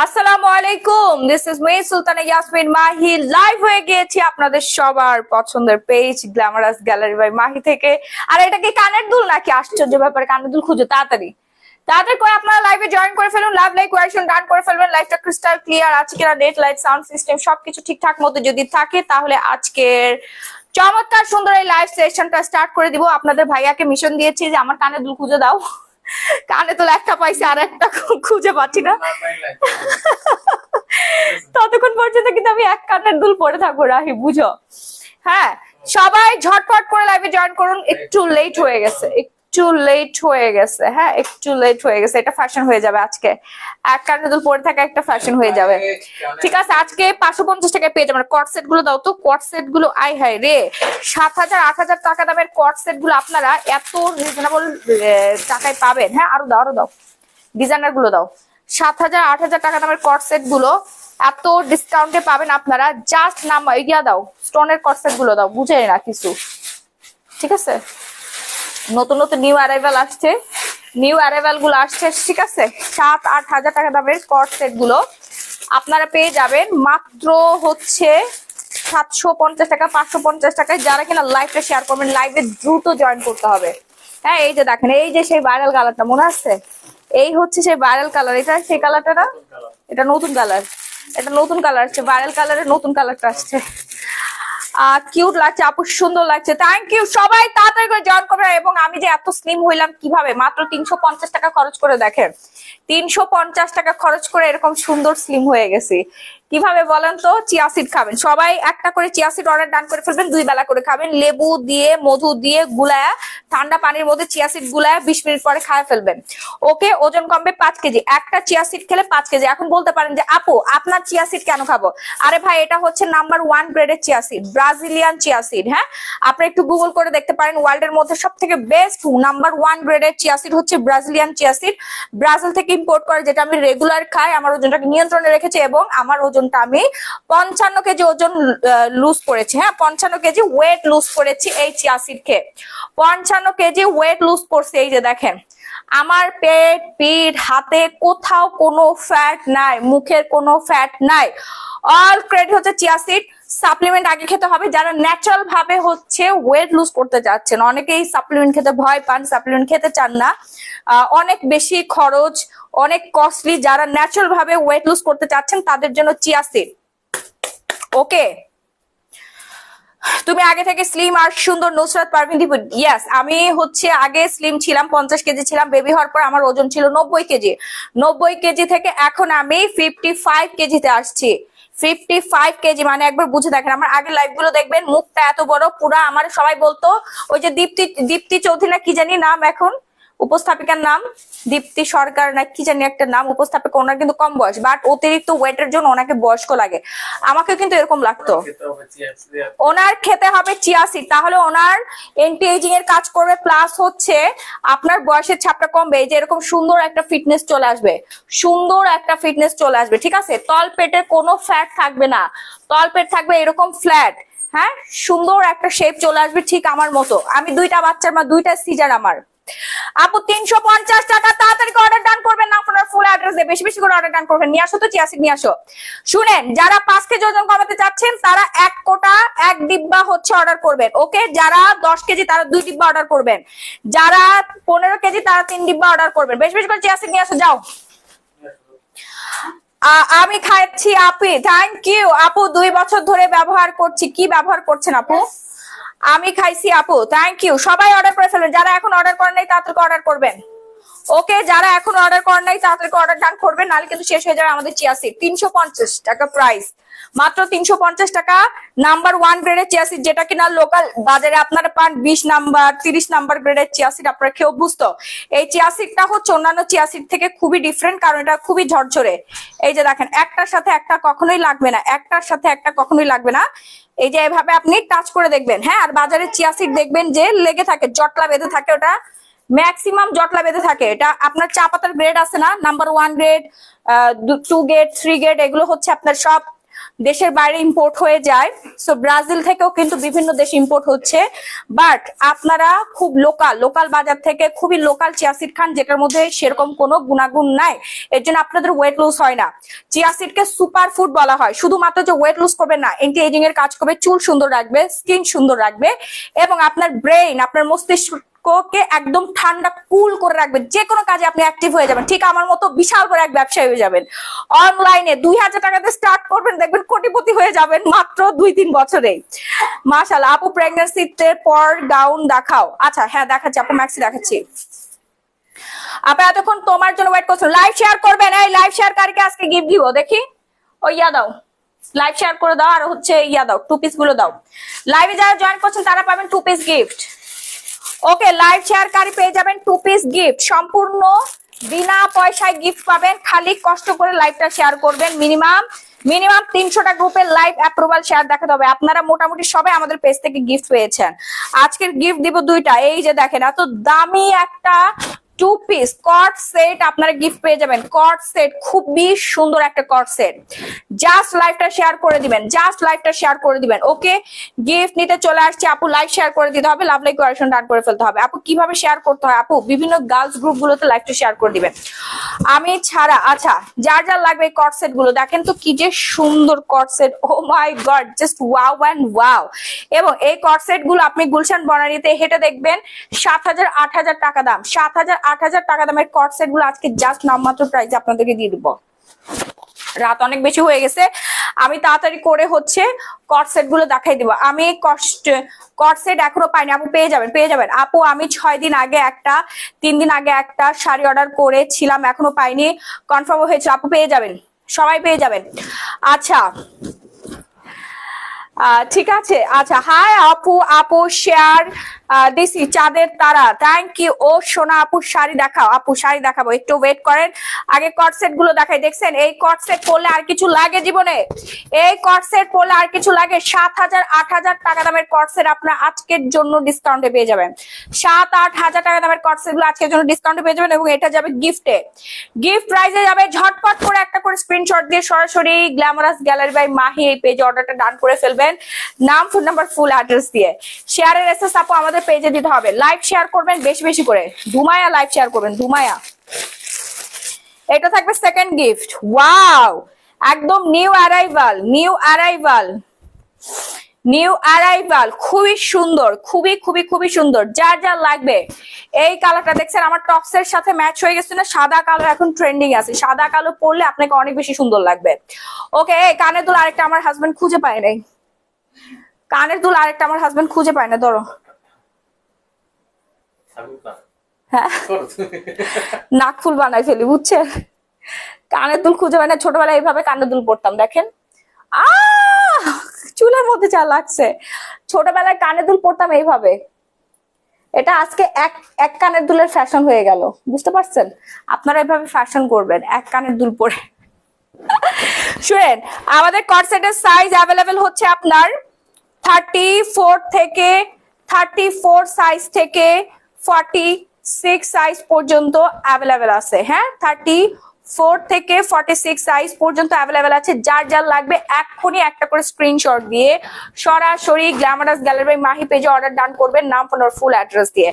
আসসালামু আলাইকুম, this is me Sultana Yasmin Mahi. Live হয়ে গিয়েছি আপনাদের সবার পছন্দের page glamorous gallery by Mahi থেকে। আর এটা কি কানের দুল নাকি? আশ্চর্য ব্যাপার, কানের দুল খুঁজো তাড়াতাড়ি তাড়াতাড়ি করে আপনারা লাইভে জয়েন করে ফেলুন, লাভ লাইক কোয়েশন ডান করে ফেলবেন। লাইভটা ক্রিস্টাল ক্লিয়ার আছে কিনা, নেট লাইট সাউন্ড সিস্টেম সবকিছু ঠিকঠাক মতো যদি থাকে তাহলে আজকের চমৎকার সুন্দর এই লাইভ সেশনটা স্টার্ট করে দিব। আপনাদের ভাইয়াকে মিশন দিয়েছি যে আমার কানের দুল খুঁজে দাও। কানে তো একটা পাইছে আর একটা খুঁজে পাচ্ছি না। ততক্ষণ পর্যন্ত কিন্তু আমি এক কানের দুল পরে থাকবো, রাহি বুঝো। হ্যাঁ, সবাই ঝটপট করে লাইভে জয়েন করুন। একটু লেট হয়ে গেছে, একটু লেট হয়ে গেছে। হ্যাঁ, একটু লেট হয়ে গেছে, এটা ফ্যাশন হয়ে যাবে আজকে। এক কানের দুল পরে থাকা একটা ফ্যাশন হয়ে যাবে। ঠিক আছে, আজকে 550 টাকায় পেয়ে যাবেন। কট সেট গুলো দাও তো, কট সেট গুলো। আই হাই রে, 7,000 8,000 টাকা দামের কট সেট গুলো আপনারা এত রিজনেবল টাকায় পাবেন। হ্যাঁ, আরো দাও আরো দাও, ডিজাইনার গুলো দাও। 7,000 8,000 টাকা দামের কট সেট গুলো এত ডিসকাউন্টে পাবেন আপনারা। জাস্ট নাম ইয়া দাও, স্টোনের কট সেট গুলো দাও, বুঝে না কিছু। ঠিক আছে, নতুন নতুন নিউ অ্যারাইভাল আসছে, নিউ অ্যারাইভাল গুলো আসছে। ঠিক আছে, 7-8 হাজার টাকা দামের কট সেট গুলো আপনারা পেয়ে যাবেন মাত্র হচ্ছে 750 টাকা 550 টাকায়। যারা কিনা লাইভটা শেয়ার করবেন, লাইভে দ্রুত জয়েন করতে হবে। হ্যাঁ, এই যে দেখেন, এই যে সেই ভাইরাল কালারটা মনে আছে, এই হচ্ছে সেই ভাইরাল কালার। এটা সেই কালারটা না, এটা নতুন কালার, এটা নতুন কালার আসছে, ভাইরাল কালারের নতুন কালারটা আসছে। কিউট লাগছে আপু, সুন্দর লাগছে, থ্যাংক ইউ। সবাই তাড়াতাড়ি করে জয়েন করবে। এবং আমি যে এত স্লিম হইলাম কিভাবে, মাত্র 350 টাকা খরচ করে। দেখেন, 350 টাকা খরচ করে এরকম সুন্দর স্লিম হয়ে গেছি কিভাবে বলেন তো? চিয়া সিড খাবেন সবাই, একটা করে চিয়া সিড অর্ডার ডান করে ফেলবেন। 2 বেলা করে খাবেন, লেবু দিয়ে মধু দিয়ে গুলায়া ঠান্ডা পানির মধ্যে চিয়া সিড গুলায়া 20 মিনিট পরে খায় ফেলবেন। ওকে, ওজন কমবে 5 কেজি। একটা চিয়া সিড খেলে 5 কেজি। এখন বলতে পারেন যে আপু আপনার চিয়া সিড কেন খাবো? আরে ভাই, এটা হচ্ছে নাম্বার 1 গ্রেডের chia seed, Brazilian chia seed. হ্যাঁ, আপনি একটু গুগল করে দেখতে পারেন, ওয়ার্ল্ড এর মধ্যে সব থেকে বেস্ট নাম্বার 1 গ্রেডের চিয়া সিড হচ্ছে ব্রাজিলিয়ান চিয়া সিড। ব্রাজিল থেকে ইম্পোর্ট করে, যেটা আমি রেগুলার খাই। আমার ওজনটাকে নিয়ন্ত্রণে রেখেছে এবং আমার ওজনটা আমি 55 কেজি ওজন লুজ করেছি। হ্যাঁ, 55 কেজি ওয়েট লুজ করেছি এই চিয়া সিড খেয়ে। 55 কেজি ওয়েট লুজ করছে। এই যে দেখেন, আমার পেট পিঠ হাতে কোথাও কোনো ফ্যাট নাই, মুখের কোনো ফ্যাট নাই। অল ক্রেডিট হচ্ছে চিয়া সিড। সাপ্লিমেন্ট আগে খেতে হবে যারা ন্যাচারাল ভাবে হচ্ছে ওয়েট লুজ করতে চাচ্ছেন। অনেকেই সাপ্লিমেন্ট খেতে ভয় পান, সাপ্লিমেন্ট খেতে চান না, অনেক বেশি খরচ, অনেক কস্টলি। যারা ন্যাচারাল ভাবে ওয়েট লুজ করতে চাচ্ছেন তাদের জন্য চিয়া সিড। ওকে, তুমি আগে থেকে স্লিম আর সুন্দর, নুসরাত পারভিন দীপু। ইয়েস, আমি হচ্ছে আগে স্লিম ছিলাম, 50 কেজি ছিলাম। বেবি হওয়ার পর আমার ওজন ছিল 90 কেজি। 90 কেজি থেকে এখন আমি 55 কেজিতে আসছি। 55 কেজি মানে একবার বুঝে দেখেন। আমার আগের লাইভ গুলো দেখবেন, মুখটা এত বড় পুরা। আমার সবাই বলতো ওই যে দীপ্তি চৌধুরী না কি জানি নাম, এখন উপস্থাপিকার নাম দীপ্তি সরকার না কি জানি একটা নাম, উপস্থাপিকা। ওনার কিন্তু কম বয়স, বাট অতিরিক্ত ওয়েটের জন্য ওনাকে বয়স্ক লাগে। আমাকে কিন্তু এরকম লাগতো। ওনার খেতে হবে চিয়া সিড, তাহলে ওনার এন্টি এজিং এর কাজ করবে, প্লাস হচ্ছে আপনার বয়সের ছাপটা কমবে। এই যে এরকম সুন্দর একটা ফিটনেস চলে আসবে, সুন্দর একটা ফিটনেস চলে আসবে। ঠিক আছে, তল পেটে কোনো ফ্যাট থাকবে না, তল পেট থাকবে এরকম ফ্ল্যাট। হ্যাঁ, সুন্দর একটা শেপ চলে আসবে, ঠিক আমার মতো। আমি 2টা বাচ্চার মা, 2টা সিজার আমার। আপু 350 টাকা, তাড়াতাড়ি অর্ডার ডান করবেন না, আপনার ফুল অ্যাড্রেস দিয়ে বেশি বেশি করে অর্ডার ডান করবেন। নিয়ে আসো তো চিয়া সিড, নিয়ে আসো। শুনেন, যারা 5 কেজি ওজন কমাতে চাচ্ছেন তারা 1 কোটা 1 ডিব্বা হচ্ছে অর্ডার করবেন। ওকে, যারা 10 কেজি তারা 2 ডিব্বা অর্ডার করবেন। যারা 15 কেজি তারা 3 ডিব্বা অর্ডার করবেন। বেশি বেশি করে চিয়া সিড নিয়ে আসো, যাও। আমি খাচ্ছি আপু, থ্যাংক ইউ আপু। 2 বছর ধরে ব্যবহার করছি। কি ব্যবহার করছেন আপু? আমি খাইছি আপু, থ্যাংক ইউ। সবাই অর্ডার করে ফেলবেন, যারা এখন অর্ডার করেন নাই তাড়াতাড়ি অর্ডার করবেন। ওকে, যারা এখন অর্ডার করেন নাই তাড়াতাড়ি অর্ডার ডান করবেন, নাহলে কিন্তু শেষ হয়ে যাবে আমাদের চিয়া সিড। 350 টাকা প্রাইস, মাত্র 350 টাকা। নাম্বার 1 গ্রেডের চিয়া সিড, যেটা কিনা লোকাল বাজারে আপনারা পান 20 নাম্বার 30 নাম্বার গ্রেডের চিয়া সিড। আপনারা কেউ বুঝতো, এই চিয়া সিডটা হচ্ছে অন্যান্য চিয়া সিড থেকে খুবই ডিফারেন্ট, কারণ এটা খুবই ঝরঝরে। এই যে দেখেন, একটার সাথে একটা কখনোই লাগবে না, একটার সাথে একটা কখনোই লাগবে না। এই যে এভাবে আপনি টাচ করে দেখবেন। হ্যাঁ, আর বাজারে চিয়া সিড দেখবেন যে লেগে থাকে, জটলা বেঁধে থাকে, ওটা ম্যাক্সিমাম জটলা বেঁধে থাকে। এটা আপনার চা পাতার গ্রেড আছে না, নাম্বার 1 গ্রেড, 2 গ্রেড, 3 গ্রেড, এগুলো হচ্ছে আপনার সব দেশের বাইরে ইম্পোর্ট হয়ে যায়। সো ব্রাজিল থেকেও কিন্তু বিভিন্ন দেশ ইম্পোর্ট হচ্ছে, বাট আপনারা খুব লোকাল বাজার থেকে খুবই লোকাল চিয়া সিড খান, যেটার মধ্যে সেরকম কোনো গুণাগুণ নাই, এর জন্য আপনাদের ওয়েট লুজ হয় না। চিয়া সিডকে সুপার ফুড বলা হয়। শুধুমাত্র যে ওয়েট লুজ করবে না, এন্টি এজিং এর কাজ করবে, চুল সুন্দর রাখবে, স্কিন সুন্দর রাখবে, এবং আপনার ব্রেইন, আপনার মস্তিষ্ককে একদম ঠান্ডা কুল করে রাখবে। যে কোনো কাজে আপনি অ্যাক্টিভ হয়ে যাবেন, ঠিক আমার মতো বিশাল বড় এক ব্যবসায়ী হয়ে যাবেন। অনলাইনে 2000 টাকাতে স্টার্ট করবেন, দেখবেন কোটিপতি হয়ে যাবেন মাত্র 2-3 বছরেই। মাশাআল্লাহ। আপু প্রেগন্যান্সিতে পর গাউন দেখাও। আচ্ছা হ্যাঁ দেখাচ্ছি আপু, ম্যাক্সি দেখাচ্ছি। আপনি এতক্ষণ তোমার জন্য ওয়েট করছেন। লাইভ শেয়ার করবেন, এই লাইভ শেয়ারকারীকে আজকে গিফট দিব। দেখি ওই ইয়া দাও, লাইভ শেয়ার করে দাও, আর হচ্ছে ইয়া দাও, 2 পিস গুলো দাও। লাইভে যারা জয়েন করছেন তারা পাবেন 2 পিস গিফট। ওকে, লাইভ শেয়ারকারী পেয়ে যাবেন 2 পিস গিফট, সম্পূর্ণ বিনা পয়সায় গিফট পাবেন। খালি কষ্ট করে লাইভটা শেয়ার করবেন। মিনিমাম 300টা গ্রুপের লাইভ অ্যাপ্রুভাল শেয়ার দেখাতে হবে। আপনারা মোটামুটি সবাই আমাদের পেজ থেকে গিফট পেয়েছেন। আজকের গিফট দিব 2টা। এই যে দেখেন, এত দামি একটা 2 পিস কট সেট আপনারা গিফট পেয়ে যাবেন। কট সেট, খুবই সুন্দর একটা কট সেট। জাস্ট লাইভটা শেয়ার করে দিবেন, জাস্ট লাইভটা শেয়ার করে দিবেন। ওকে, গিফট নিতে চলে আসছে আপু। লাইভ শেয়ার করে দিতে হবে, লাভ লাইক কোয়ারেকশন ডান করে ফেলতে হবে। আপু কিভাবে শেয়ার করতে হয়? আপু বিভিন্ন গার্লস গ্রুপ গুলোতে লাইভটা শেয়ার করে দিবেন আমি ছাড়া। আচ্ছা, যার যার লাগবে এই কট সেট গুলো দেখেন তো কি যে সুন্দর cut set. Oh my God, just wow and wow. এবং এই কট সেট গুলো আপনি গুলশান বনানীতে হেঁটে দেখবেন 7,000-8,000 টাকা দাম। 7,000-8,000 টাকা দামের কট সেট গুলো আজকে জাস্ট নামমাত্র প্রাইসে আপনাদেরকে দিয়ে দিব। রাত অনেক বেশি হয়ে গেছে, আমি তাড়াতাড়ি করে হচ্ছে কট সেট গুলো দেখাই দিব। আমি কট সেট এখনো পাইনি। আপু পেয়ে যাবেন আপু। আমি 6 দিন আগে একটা, 3 দিন আগে একটা শাড়ি অর্ডার করেছিলাম, এখনো পাইনি, কনফার্ম হয়েছে। আপু পেয়ে যাবেন, সবাই পেয়ে যাবেন। আচ্ছা ঠিক আছে। আচ্ছা, হাই আপু শেয়ার দিছি চাঁদের তারা, থ্যাংক ইউ। ও সোনা আপু শাড়ি দেখাও। আপু শাড়ি দেখাবো, একটু ওয়েট করেন, আগে কট সেট গুলো দেখাই। দেখছেন এই কট সেট পরলে আর কিছু লাগে জীবনে? এই কট সেট পরলে আর কিছু লাগে? 7,000-8,000 টাকা দামের কট সেট আপনার আজকের জন্য ডিসকাউন্টে পেয়ে যাবেন। 7,000-8,000 টাকা দামের কট সেট গুলো আজকের জন্য ডিসকাউন্টে পেয়ে যাবেন, এবং এটা যাবে গিফটে। গিফট প্রাইজে যাবে। ঝটপট করে একটা করে স্ক্রিনশট দিয়ে সরাসরি গ্ল্যামারাস গ্যালারি বাই মাহি এই পেজে অর্ডারটা ডান করে ফেলবেন, নাম, ফোন নাম্বার, ফুল অ্যাড্রেস দিয়ে। শেয়ারের এসএস আপু আমাদের পেজে দিতে হবে। লাইভ শেয়ার করবেন বেশি বেশি করে, ধুমায়া লাইভ শেয়ার করবেন, ধুমায়া। এটা থাকবে সেকেন্ড গিফট। ওয়াও, একদম নিউ অ্যারাইভাল, খুবই সুন্দর, খুবই সুন্দর। যার যার লাগবে এই কালারটা দেখছেন আমার টপসের সাথে ম্যাচ হয়ে গেছে না? সাদা কালো এখন ট্রেন্ডিং আছে, সাদা কালো পরলে আপনাকে অনেক বেশি সুন্দর লাগবে। ওকে, কানের দুল আরেকটা আমার হাজবেন্ড খুঁজে পায় নাই, কানের দুল আরেকটা আমার হাজবেন্ড খুঁজে পায় না। ধরো, হ্যাঁ নাক ফুল বানাই ফেলি, বুঝছেন? কানের দুল খুঁজে পায় না। ছোটবেলায় এইভাবে কানের দুল পরতাম, দেখেন চুলের মধ্যে যা লাগছে। ছোটবেলায় কানের দুল পরতাম এইভাবে। এটা আজকে এক কানের দুলের ফ্যাশন হয়ে গেল, বুঝতে পারছেন? আপনারা এভাবে ফ্যাশন করবেন, এক কানের দুল পরে। শুনেন, আমাদের কট সেটের সাইজ অ্যাভেলেবেল হচ্ছে আপনার 34 সাইজ থেকে 46 সাইজ পর্যন্ত অ্যাভেলেবেল আছে। হ্যাঁ, 34 থেকে 46 সাইজ পর্যন্ত অ্যাভেলেবেল আছে। যার যার লাগবে এক্ষুনি একটা করে স্ক্রিনশট দিয়ে সরাসরি গ্ল্যামারাস গ্যালারি বাই মাহি পেজে অর্ডার ডান করবেন, নাম, ফোন আর ফুল অ্যাড্রেস দিয়ে।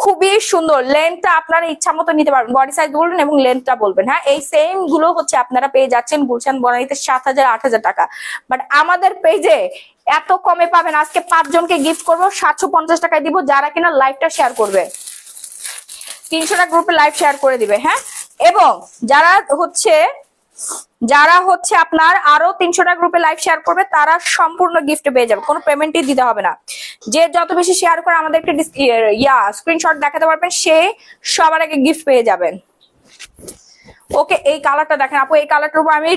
খুবই সুন্দর। লেন্থটা আপনারা ইচ্ছা মতো নিতে পারবেন, বডি সাইজ বলবেন এবং লেন্থটা বলবেন। হ্যাঁ, এই সেম গুলো হচ্ছে আপনারা পেয়ে যাচ্ছেন গুলশান বনানীতে 7,000-8,000 টাকা, বাট আমাদের পেজে এত কমে পাবেন। আজকে 5 জনকে গিফট করবো 750 টাকায় দিব, যারা কিনা লাইভটা শেয়ার করবে। 300টা গ্রুপে লাইভ শেয়ার করে দিবে। হ্যাঁ, এবং যারা হচ্ছে আপনার আরো 300টা গ্রুপে লাইভ শেয়ার করবে, তারা সম্পূর্ণ গিফট পেয়ে যাবে, কোনো পেমেন্টই দিতে হবে না। যে যত বেশি শেয়ার করে আমাদেরকে স্ক্রিনশট দেখাতে পারবেন, সে সবার আগে গিফট পেয়ে যাবেন। ওকে, এই কালারটা দেখেন আপু, এই কালারটার উপর আমি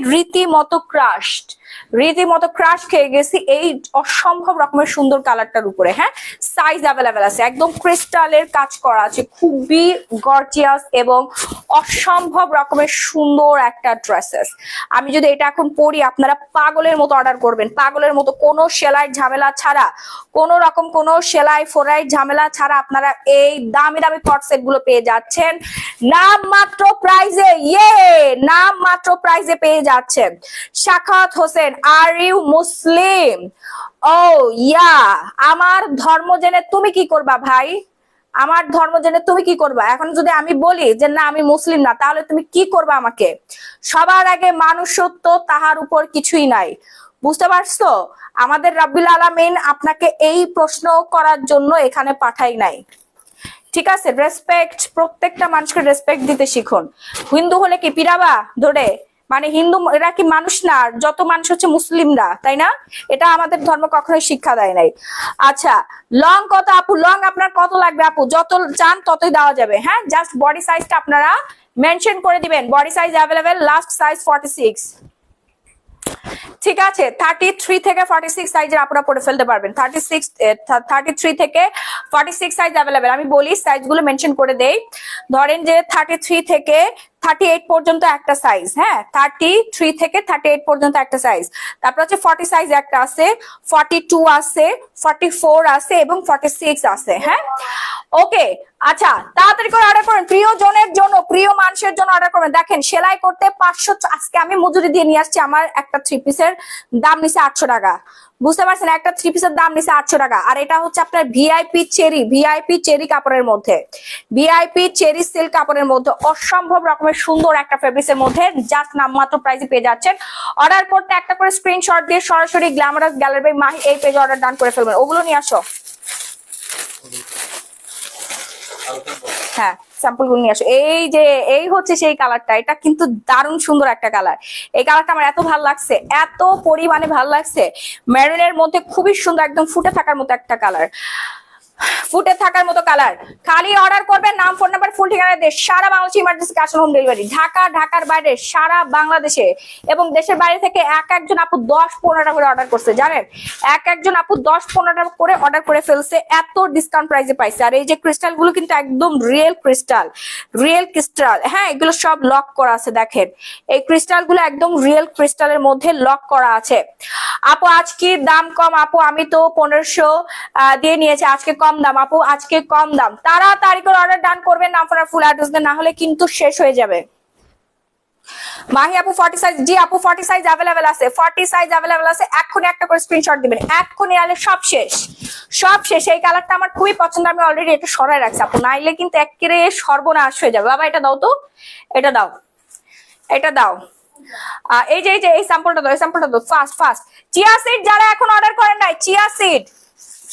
রীতিমতো ক্রাশ খেয়ে গেছি এই অসম্ভব রকমের সুন্দর কালারটার উপরে। হ্যাঁ, সাইজ অ্যাভেলেবেল আছে, একদম ক্রিস্টালের কাজ করা আছে, খুবই গর্জিয়াস এবং অসম্ভব রকমের সুন্দর একটা ড্রেসেস। আমি যদি এটা এখন পরি আপনারা পাগলের মতো অর্ডার করবেন, পাগলের মতো, কোনো সেলাই ঝামেলা ছাড়া, কোনো রকম কোনো সেলাই ফোরাই ঝামেলা ছাড়া আপনারা এই দামি দামি কট সেট গুলো পেয়ে যাচ্ছেন নাম মাত্র প্রাইজে। নাম মাত্র প্রাইজে পেয়ে যাচ্ছেন। Sakhawat Hossain, are you Muslim? Oh yeah, আমার ধর্ম জেনে তুমি কি করবা ভাই? আমার ধর্ম জেনে তুমি কি করবা? এখন যদি আমি বলি যে না আমি মুসলিম না, তাহলে তুমি কি করবা আমাকে? সবার আগে মানুষত্ব, তাহার উপর কিছুই নাই। বুঝতে পারছো? আমাদের রাব্বিল আলামিন আপনাকে এই প্রশ্ন করার জন্য এখানে পাঠাই নাই। ঠিক আছে? রেসপেক্ট, প্রত্যেকটা মানুষকে রেসপেক্ট দিতে শিখুন। হিন্দু হলে কি পিরাবা ধরে? মানে হিন্দু এরা কি মানুষ না? যত মানুষ হচ্ছে মুসলিমরা, তাই না? এটা আমাদের ধর্ম কখনোই শিক্ষা দেয় নাই। আচ্ছা, লং কত আপু? লং আপনার কত লাগবে আপু? যত চান ততই দেওয়া যাবে। হ্যাঁ, জাস্ট বডি সাইজটা আপনারা মেনশন করে দিবেন। Body size available, last size 46। ঠিক আছে, 33 থেকে 46 সাইজের আপনারা পরে ফেলতে পারবেন। 33 থেকে 46 সাইজ অ্যাভেলেবেল। আমি বলি সাইজগুলো মেনশন করে দেই। ধরেন যে 33 থেকে 38 পর্যন্ত একটা সাইজ। হ্যাঁ, 33 থেকে 38 পর্যন্ত একটা সাইজ। তারপর হচ্ছে 40 সাইজ একটা আছে, 42 আছে, 44 আছে এবং 46 আছে। হ্যাঁ, ওকে। আচ্ছা, তাড়াতাড়ি করে অর্ডার করেন, প্রিয় জনের জন্য, প্রিয় মানুষের জন্য অর্ডার করবেন। দেখেন সেলাই করতে 500, আজকে আমি মজুরি দিয়ে নিয়ে আসছি। আমার একটা 3 পিসের দাম নিছে 800 টাকা। বুঝতে পারছেন? একটা 3 পিসের দাম নিছে 800 টাকা। আর এটা হচ্ছে আপনার ভিআইপি চেরি কাপড়ের মধ্যে, ভিআইপি চেরি সিল্ক কাপড়ের মধ্যে অসম্ভব রকমের সুন্দর একটা ফেব্রিক্সের মধ্যে জাস্ট নামমাত্র প্রাইসে পেয়ে যাচ্ছেন। অর্ডার করতে একটা করে স্ক্রিনশট দিয়ে সরাসরি গ্ল্যামারাস গ্যালারি বাই মাহি এই পেজে অর্ডার ডান করে ফেলবেন। ওগুলো নিয়ে আসো। হ্যাঁ, স্যাম্পল গুলো নিয়ে আসো। এই যে এই হচ্ছে সেই কালারটা, এটা কিন্তু দারুণ সুন্দর একটা কালার। এই কালারটা আমার এত ভালো লাগছে, এত পরিমাণে ভালো লাগছে। মেরুনের মধ্যে খুবই সুন্দর, একদম ফুটে থাকার মতো একটা কালার, ফুটে থাকার মতো কালার। খালি অর্ডার করবেন, নাম, ফোন নাম্বার, ফুল ঠিকানা দিয়ে সারা বাংলাদেশে emergency cash on home delivery. Dhaka, ঢাকার বাইরে, সারা বাংলাদেশে এবং দেশের বাইরে থেকে এক একজন আপু 10-15টা করে অর্ডার করছে। জানেন, এক একজন আপু 10-15টা করে অর্ডার করে ফেলছে, এত ডিসকাউন্ট প্রাইসে পাইছে। আর এই যে ক্রিস্টাল গুলো কিন্তু একদম রিয়েল ক্রিস্টাল, রিয়েল ক্রিস্টাল। হ্যাঁ, এগুলো সব লক করা আছে। দেখেন এই ক্রিস্টাল গুলো একদম রিয়েল ক্রিস্টালের মধ্যে লক করা আছে। আপু আজকে দাম কম আপু, আমি তো 1500 দিয়ে নিয়েছি, আজকে কম দাম আপু, আজকে কম দাম। তাড়াতাড়ি করে অর্ডার ডান করবেন, নাম, ফোন, ফুল অ্যাড্রেস দেন, না হলে কিন্তু শেষ হয়ে যাবে। মাহি আপু 40 সাইজ, জি আপু 40 সাইজ অ্যাভেলেবেল আছে, 40 সাইজ অ্যাভেলেবেল আছে। এক্ষুনি একটা করে স্ক্রিনশট দিবেন, এক্ষুনি, নাহলে সব শেষ, সব শেষ। এই কালারটা আমার খুবই পছন্দ, আমি অলরেডি এটা সরাই রাখছি আপু, নাইলে কিন্তু একেবারে সর্বনাশ হয়ে যাবে। বাবা এটা দাও তো, এটা দাও, এটা দাও। এই যে এই স্যাম্পলটা দাও, এই স্যাম্পলটা দাও, ফাস্ট ফাস্ট। চিয়া সিড যারা এখন অর্ডার করেন নাই, চিয়া সিড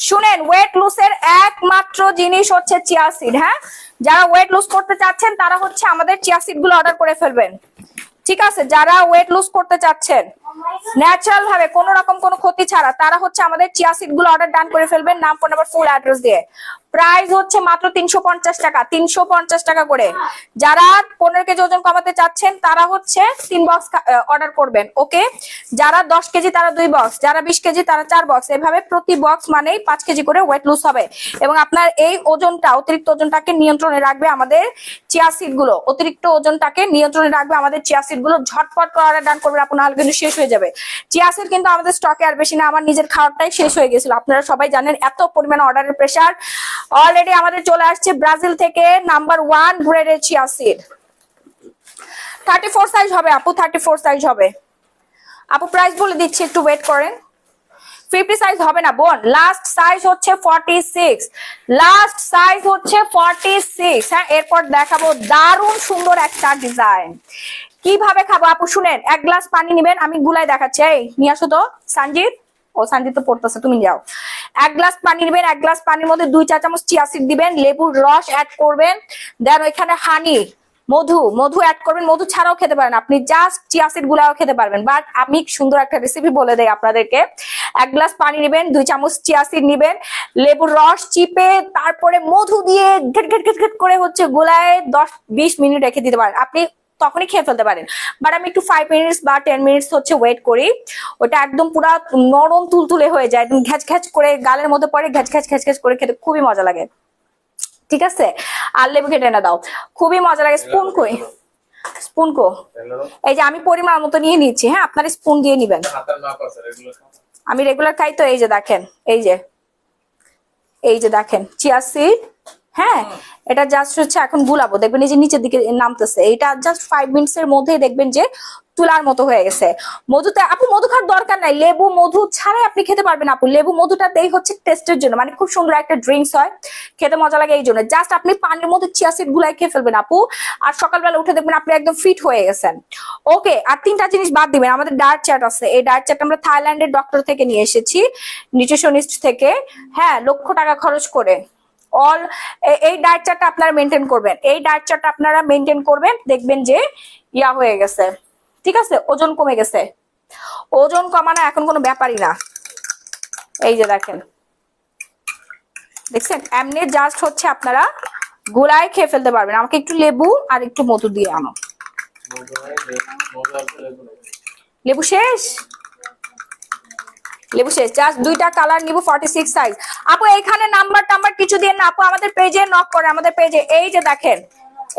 শুনেন, ওয়েট লুজের একমাত্র জিনিস হচ্ছে চিয়া সিড। হ্যাঁ, যারা ওয়েট লুজ করতে চাচ্ছেন তারা হচ্ছে আমাদের চিয়া সিড গুলো অর্ডার করে ফেলবেন। ঠিক আছে, যারা ওয়েট লুজ করতে চাচ্ছেন ন্যাচারাল ভাবে, কোন রকম কোনো ক্ষতি ছাড়া, তারা হচ্ছে আমাদের চিয়া সিড গুলো অর্ডার ডান করে ফেলবেন, নাম, ফোন নাম্বার, ফুল অ্যাড্রেস দিয়ে। প্রাইস হচ্ছে মাত্র 350 টাকা, 350 টাকা করে। যারা 15 কেজি ওজন কমাতে চাচ্ছেন তারা হচ্ছে 3 বক্স অর্ডার করবেন। ওকে, যারা 10 কেজি তারা 2 বক্স, যারা 20 কেজি তারা 4 বক্স। এভাবে প্রতি বক্স মানেই 5 কেজি করে ওয়েট লুজ হবে এবং আপনার এই ওজনটা, অতিরিক্ত ওজনটাকে নিয়ন্ত্রণে রাখবে আমাদের চিয়া সিড গুলো, অতিরিক্ত ওজনটাকে নিয়ন্ত্রণে রাখবে আমাদের চিয়া সিড গুলো। ঝটপট করে অর্ডার ডান করবেন, আপনার কিন্তু শেষ হয়ে যাবে। চিয়া সিড কিন্তু আমাদের স্টকে আর বেশি না, আমার নিজের খাওয়াটাই শেষ হয়ে গেছিল। আপনারা সবাই জানেন এত পরিমাণে অর্ডারের প্রেসার। অলরেডি আমাদের চলে আসছে ব্রাজিল থেকে নাম্বার 1 গ্রেডের চিয়া সিড। 34 সাইজ হবে আপু, 34 সাইজ হবে আপু। প্রাইস বলে দিচ্ছি, একটু ওয়েট করেন। 50 সাইজ হবে না বোন, লাস্ট সাইজ হচ্ছে 46, লাস্ট সাইজ হচ্ছে 46। হ্যাঁ, এরপর দেখাবো দারুণ সুন্দর একটা ডিজাইন। কিভাবে খাবো আপু শুনেন, 1 গ্লাস পানি নেবেন, আমি গুলাই দেখাচ্ছি। এই নিয়ে আসো তো সঞ্জিত, ও সঞ্জিত তো পড়তেছে, তুমি যাও। 1 গ্লাস পানি নেবেন, 1 গ্লাস পানির মধ্যে 2 চা চামচ চিয়া সিড দিবেন, লেবুর রস অ্যাড করবেন, দেন ওইখানে হানি, মধু অ্যাড করবেন। মধু ছাড়াও খেতে পারেন আপনি, জাস্ট চিয়া সিড গুলাও খেতে পারবেন। বাট আমি সুন্দর একটা রেসিপি বলে দেই আপনাদেরকে। 1 গ্লাস পানি নেবেন, 2 চামচ চিয়া সিড নিবেন, লেবুর রস চিপে তারপরে মধু দিয়ে ঘেট ঘেট ঘেট ঘেট করে হচ্ছে গোলায় 10-20 মিনিট রেখে দিতে পারেন, আপনি তখনই খেয়ে ফেলতে পারেন। বাট আমি একটু 5 মিনিটস বা 10 মিনিটস হচ্ছে ওয়েট করি, ওটা একদম পুরো নরম তুলতুলে হয়ে যায়, একদম ঘ্যাচ ঘ্যাচ করে গালের মধ্যে পড়ে, ঘ্যাচ ঘ্যাচ ঘ্যাচ ঘ্যাচ করে খেতে খুবই মজা লাগে। ঠিক আছে, আর লেবু কেটে এনে দাও, খুবই মজা লাগে। স্পুন কই, স্পুন কো, এই যে আমি পরিমাণ মতো নিয়ে নিচ্ছি। হ্যাঁ, আপনার স্পুন দিয়ে নিবেন। আমি রেগুলার খাই তো। এই যে দেখেন, এই যে দেখেন চিয়া সিড। হ্যাঁ, এটা জাস্ট হচ্ছে এখন গুলাবো, দেখবেন এই যে নিচের দিকে নামতেছে। এটা জাস্ট 5 মিনিটস এর মধ্যেই দেখবেন যে তুলার মতো হয়ে গেছে। মধুতে আপু মধু খাওয়ার দরকার নাই, লেবু মধু ছাড়াই আপনি খেতে পারবেন আপু। লেবু মধুটা দেই হচ্ছে টেস্টের জন্য, মানে খুব সুন্দর একটা ড্রিঙ্কস হয়, খেতে মজা লাগে এই জন্য। জাস্ট আপনি পানির মধ্যে চিয়া সিড গুলাই খেয়ে ফেলবেন আপু, আর সকালবেলা উঠে দেখবেন আপনি একদম ফিট হয়ে গেছেন। ওকে, আর 3টা জিনিস বাদ দিবেন। আমাদের ডায়েট চার্ট আছে, এই ডায়েট চার্ট আমরা থাইল্যান্ডের ডক্টর থেকে নিয়ে এসেছি, নিউট্রিশনিস্ট থেকে। হ্যাঁ, লক্ষ টাকা খরচ করে। অল এই ডায়েট চার্টটা আপনারা মেনটেন করবেন, এই ডায়েট চার্টটা আপনারা মেনটেন করবেন, দেখবেন যে ইয়া হয়ে গেছে। ঠিক আছে, ওজন কমে গেছে। ওজন কমানো এখন কোনো ব্যাপারই না। এই যে দেখেন, দেখছেন, এমনি জাস্ট হচ্ছে আপনারা গুলায় খেয়ে ফেলতে পারবেন। আমাকে একটু লেবু আর একটু মধু দিয়ে আনো। লেবু শেষ, লেবু শেষ। জাস্ট 2টা কালার নিব, 46 সাইজ। আপু এখানে নাম্বার টাম্বার কিছু দিয়ে না আপু, আমাদের পেজে নক করে, আমাদের পেজে। এই যে দেখেন,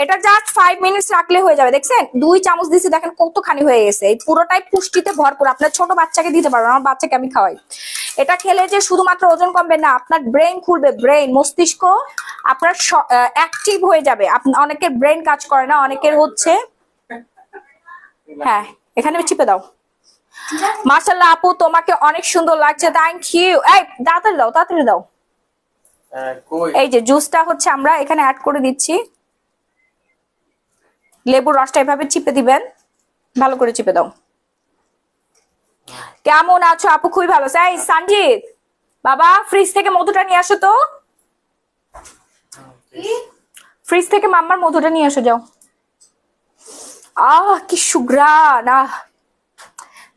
এটা জাস্ট 5 মিনিটস রাখলে হয়ে যাবে। দেখছেন 2 চামচ দিছি, দেখেন কতখানি হয়ে গেছে। এই পুরোটাই পুষ্টিতে ভরপুর, আপনার ছোট বাচ্চাকে দিতে পারবেন, আমার বাচ্চাকে আমি খাওয়াই। এটা খেলে যে শুধুমাত্র ওজন কমবে না, আপনার ব্রেন খুলবে, ব্রেন মস্তিষ্ক আপনার অ্যাক্টিভ হয়ে যাবে। অনেকের ব্রেন কাজ করে না, অনেকের হচ্ছে। হ্যাঁ, এখানে চিপে দাও। মাশাআল্লাহ আপু, তোমাকে অনেক সুন্দর লাগছে, থ্যাংক ইউ। এই তাড়াতাড়ি দাও, তাড়াতাড়ি দাও। এই যে জুসটা হচ্ছে আমরা এখানে অ্যাড করে দিচ্ছি। লেবুর রসটা এভাবে চিপে দিবেন, ভালো করে চিপে দাও। কেমন আছো আপু? খুবই ভালো। এই সঞ্জিত বাবা, ফ্রিজ থেকে মধুটা নিয়ে আসো তো, ফ্রিজ থেকে মাম্মার মধুটা নিয়ে আসো, যাও। কি সুঘ্রাণ!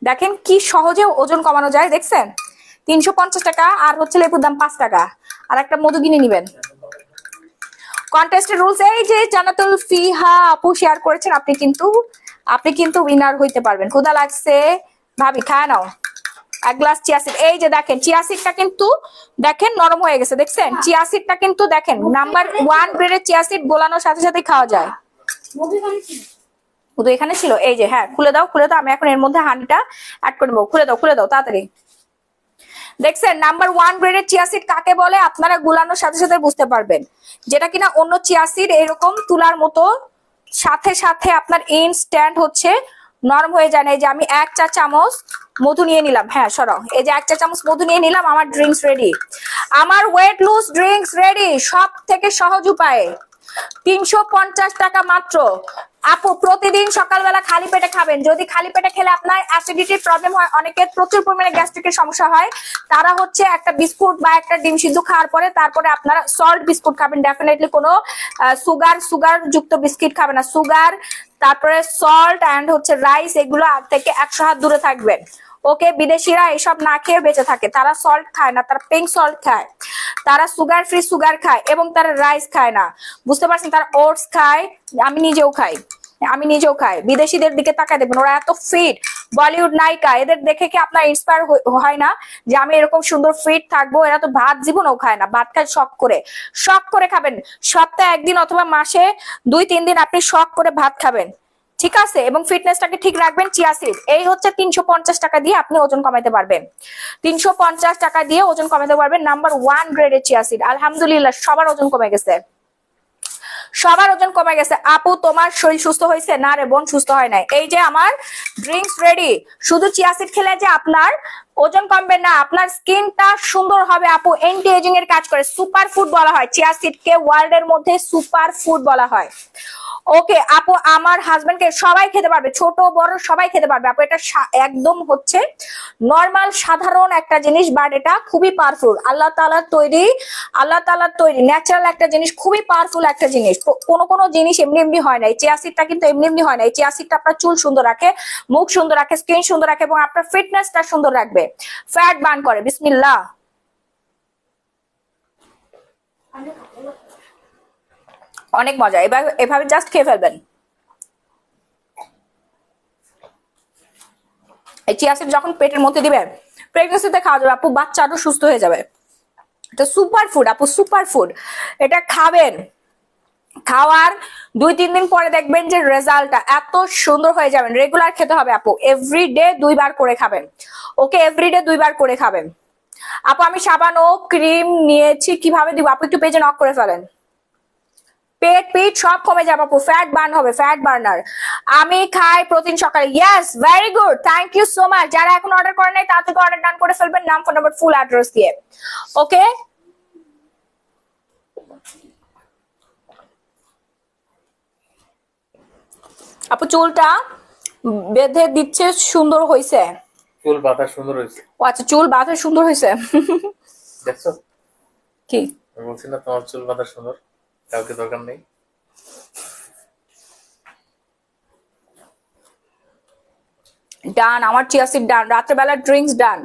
দেখেন কি সহজে ওজন কমানো যায়, দেখছেন? 350 টাকা, আর হচ্ছে লেবুর দাম 5 টাকা, আর একটা মধু কিনে নিবেন। কন্টেস্টের রুলস এই যে জান্নাতুল ফিহা আপু শেয়ার করেছেন, আপনি কিন্তু উইনার হইতে পারবেন। ক্ষুধা লাগছে ভাবি, খায় নাও 1 গ্লাস চিয়া সিড। এই যে দেখেন চিয়া সিডটা কিন্তু দেখেন নরম হয়ে গেছে, দেখছেন? চিয়া সিডটা কিন্তু দেখেন নাম্বার 1 গ্রেডের চিয়া সিড, গোলানোর সাথে সাথে খাওয়া যায়। মধু এখানে ছিল, এই যে। হ্যাঁ, খুলে দাও, খুলে দাও। আমি এখন এর মধ্যে হানিটা অ্যাড করে নেবো। খুলে দাও, খুলে দাও তাড়াতাড়ি। দেখছেন নাম্বার 1 গ্রেডের চিয়া সিড কাকে বলে আপনারা গুলানোর সাথে সাথে বুঝতে পারবেন, যেটা কিনা অন্য চিয়া সিড এরকম তুলার মতো সাথে সাথে আপনার ইনস্ট্যান্ট হচ্ছে নরম হয়ে যায় না। এই যে আমি 1 চা চামচ মধু নিয়ে নিলাম। হ্যাঁ সরাও, এই যে 1 চা চামচ মধু নিয়ে নিলাম। আমার ড্রিঙ্কস রেডি, আমার ওয়েট লুজ ড্রিঙ্কস রেডি, সব থেকে সহজ উপায়ে। 350 টাকা মাত্র। আপু প্রতিদিন সকালবেলা খালি পেটে খাবেন। যদি খালি পেটে খেলে আপনার অ্যাসিডিটির প্রবলেম হয়, অনেকের প্রচুর পরিমাণে গ্যাস্ট্রিকের সমস্যা হয়, তারা হচ্ছে একটা বিস্কুট বা একটা ডিম সিদ্ধ খাওয়ার পরে তারপরে আপনারা সল্ট বিস্কুট খাবেন। ডেফিনেটলি কোনো সুগার যুক্ত বিস্কিট খাবেন না। সুগার, তারপরে সল্ট এন্ড হচ্ছে রাইস, এগুলো থেকে 100 হাত দূরে থাকবেন। ওকে, বিদেশিরা এসব না খেয়ে বেঁচে থাকে। তারা সল্ট খায় না, তারা পিঙ্ক সল্ট খায়, তারা সুগার ফ্রি সুগার খায়, এবং তারা রাইস খায় না। বুঝতে পারছেন? তারা ওটস খায়, আমি নিজেও খাই। বিদেশিদের দিকে তাকায় দেখবেন, ওরা এত ফিট, বলিউড নায়িকা, এদের দেখে কি আপনার ইন্সপায়ার হয় না যে আমি এরকম সুন্দর ফিট থাকবো? এরা তো ভাত জীবনও খায় না, ভাত খায় শখ করে খাবেন। সপ্তাহে 1 দিন অথবা মাসে 2-3 দিন আপনি শখ করে ভাত খাবেন, ঠিক আছে? এবং ফিটনেসটাকে ঠিক রাখবেন। চিয়া সিড এই হচ্ছে 350 টাকা দিয়ে আপনি ওজন কমাইতে পারবেন। 350 টাকা দিয়ে ওজন কমাইতে পারবেন। নাম্বার 1 গ্রেডের চিয়া সিড। আলহামদুলিল্লাহ সবার ওজন কমে গেছে, সবার ওজন কমে গেছে। আপু তোমার শরীর সুস্থ হয়েছে? না রে বোন, সুস্থ হয় নাই। এই যে আমার ড্রিঙ্কস রেডি। শুধু চিয়া সিড খেলে যে আপনার ওজন কমবে না, আপনার স্কিনটা সুন্দর হবে আপু। অ্যান্টি এজিং এর কাজ করে। সুপার ফুড বলা হয় চিয়া সিডকে, ওয়ার্ল্ড এর মধ্যে সুপার ফুড বলা হয়। ওকে আপু, আমার হাজবেন্ডকে সবাই খেতে পারবে, ছোট বড় সবাই খেতে পারবে আপু। এটা একদম হচ্ছে নর্মাল সাধারণ একটা জিনিস, বাট এটা খুবই পাওয়ারফুল। আল্লাহ তাআলার তৈরি ন্যাচারাল একটা জিনিস, খুবই পাওয়ারফুল একটা জিনিস। কোনো জিনিস এমনি এমনি হয় না। এই চিয়া সিডটা কিন্তু এমনি এমনি হয় না। এই চিয়া সিডটা আপনার চুল সুন্দর রাখে, মুখ সুন্দর রাখে, স্কিন সুন্দর রাখে, এবং আপনার ফিটনেসটা সুন্দর রাখবে, ফ্যাট বার্ন করে। বিসমিল্লাহ। অনেক মজা, এভাবে জাস্ট খেয়ে ফেলবেন। এই চিয়া সিড যখন পেটের মধ্যে দিবেন, প্রেগন্যান্সিতে খাওয়া যাবে আপু, বাচ্চা আরো সুস্থ হয়ে যাবে। এটা সুপার ফুড আপু, সুপার ফুড। এটা খাবেন, খাওয়ার 2-3 দিন পরে দেখবেন যে রেজাল্টটা এত সুন্দর হয়ে যাবেন। রেগুলার খেতে হবে আপু, এভরিডে 2 বার করে খাবেন। ওকে, এভরিডে 2 বার করে খাবেন। আপু আমি সাবান ও ক্রিম নিয়েছি, কিভাবে দিব আপু? একটু পেজে নক করে ফেলেন। পেট পিট সব কমে যাবে আপু, ফ্যাট বার্ন হবে, ফ্যাট বার্নার। আমি খাই প্রতিদিন সকালে। Yes, very good, thank you so much. যারা এখন অর্ডার করেন নাই তার থেকে অর্ডার ডান করে ফেলবেন, নাম, ফোন নাম্বার, ফুল অ্যাড্রেস দিয়ে। ওকে, আপু চুলটা বেঁধে দিচ্ছে, সুন্দর হইছে। চুল বাঁধা সুন্দর হয়েছে। ও আচ্ছা, চুল বাঁধা সুন্দর হয়েছে। দেখছো কি আমি বলছি না তোমার চুল বাঁধা সুন্দর, কাউকে দরকার নেই। ডান, আমার চিয়া সিড ডান, রাত্রেবেলা ড্রিঙ্কস ডান।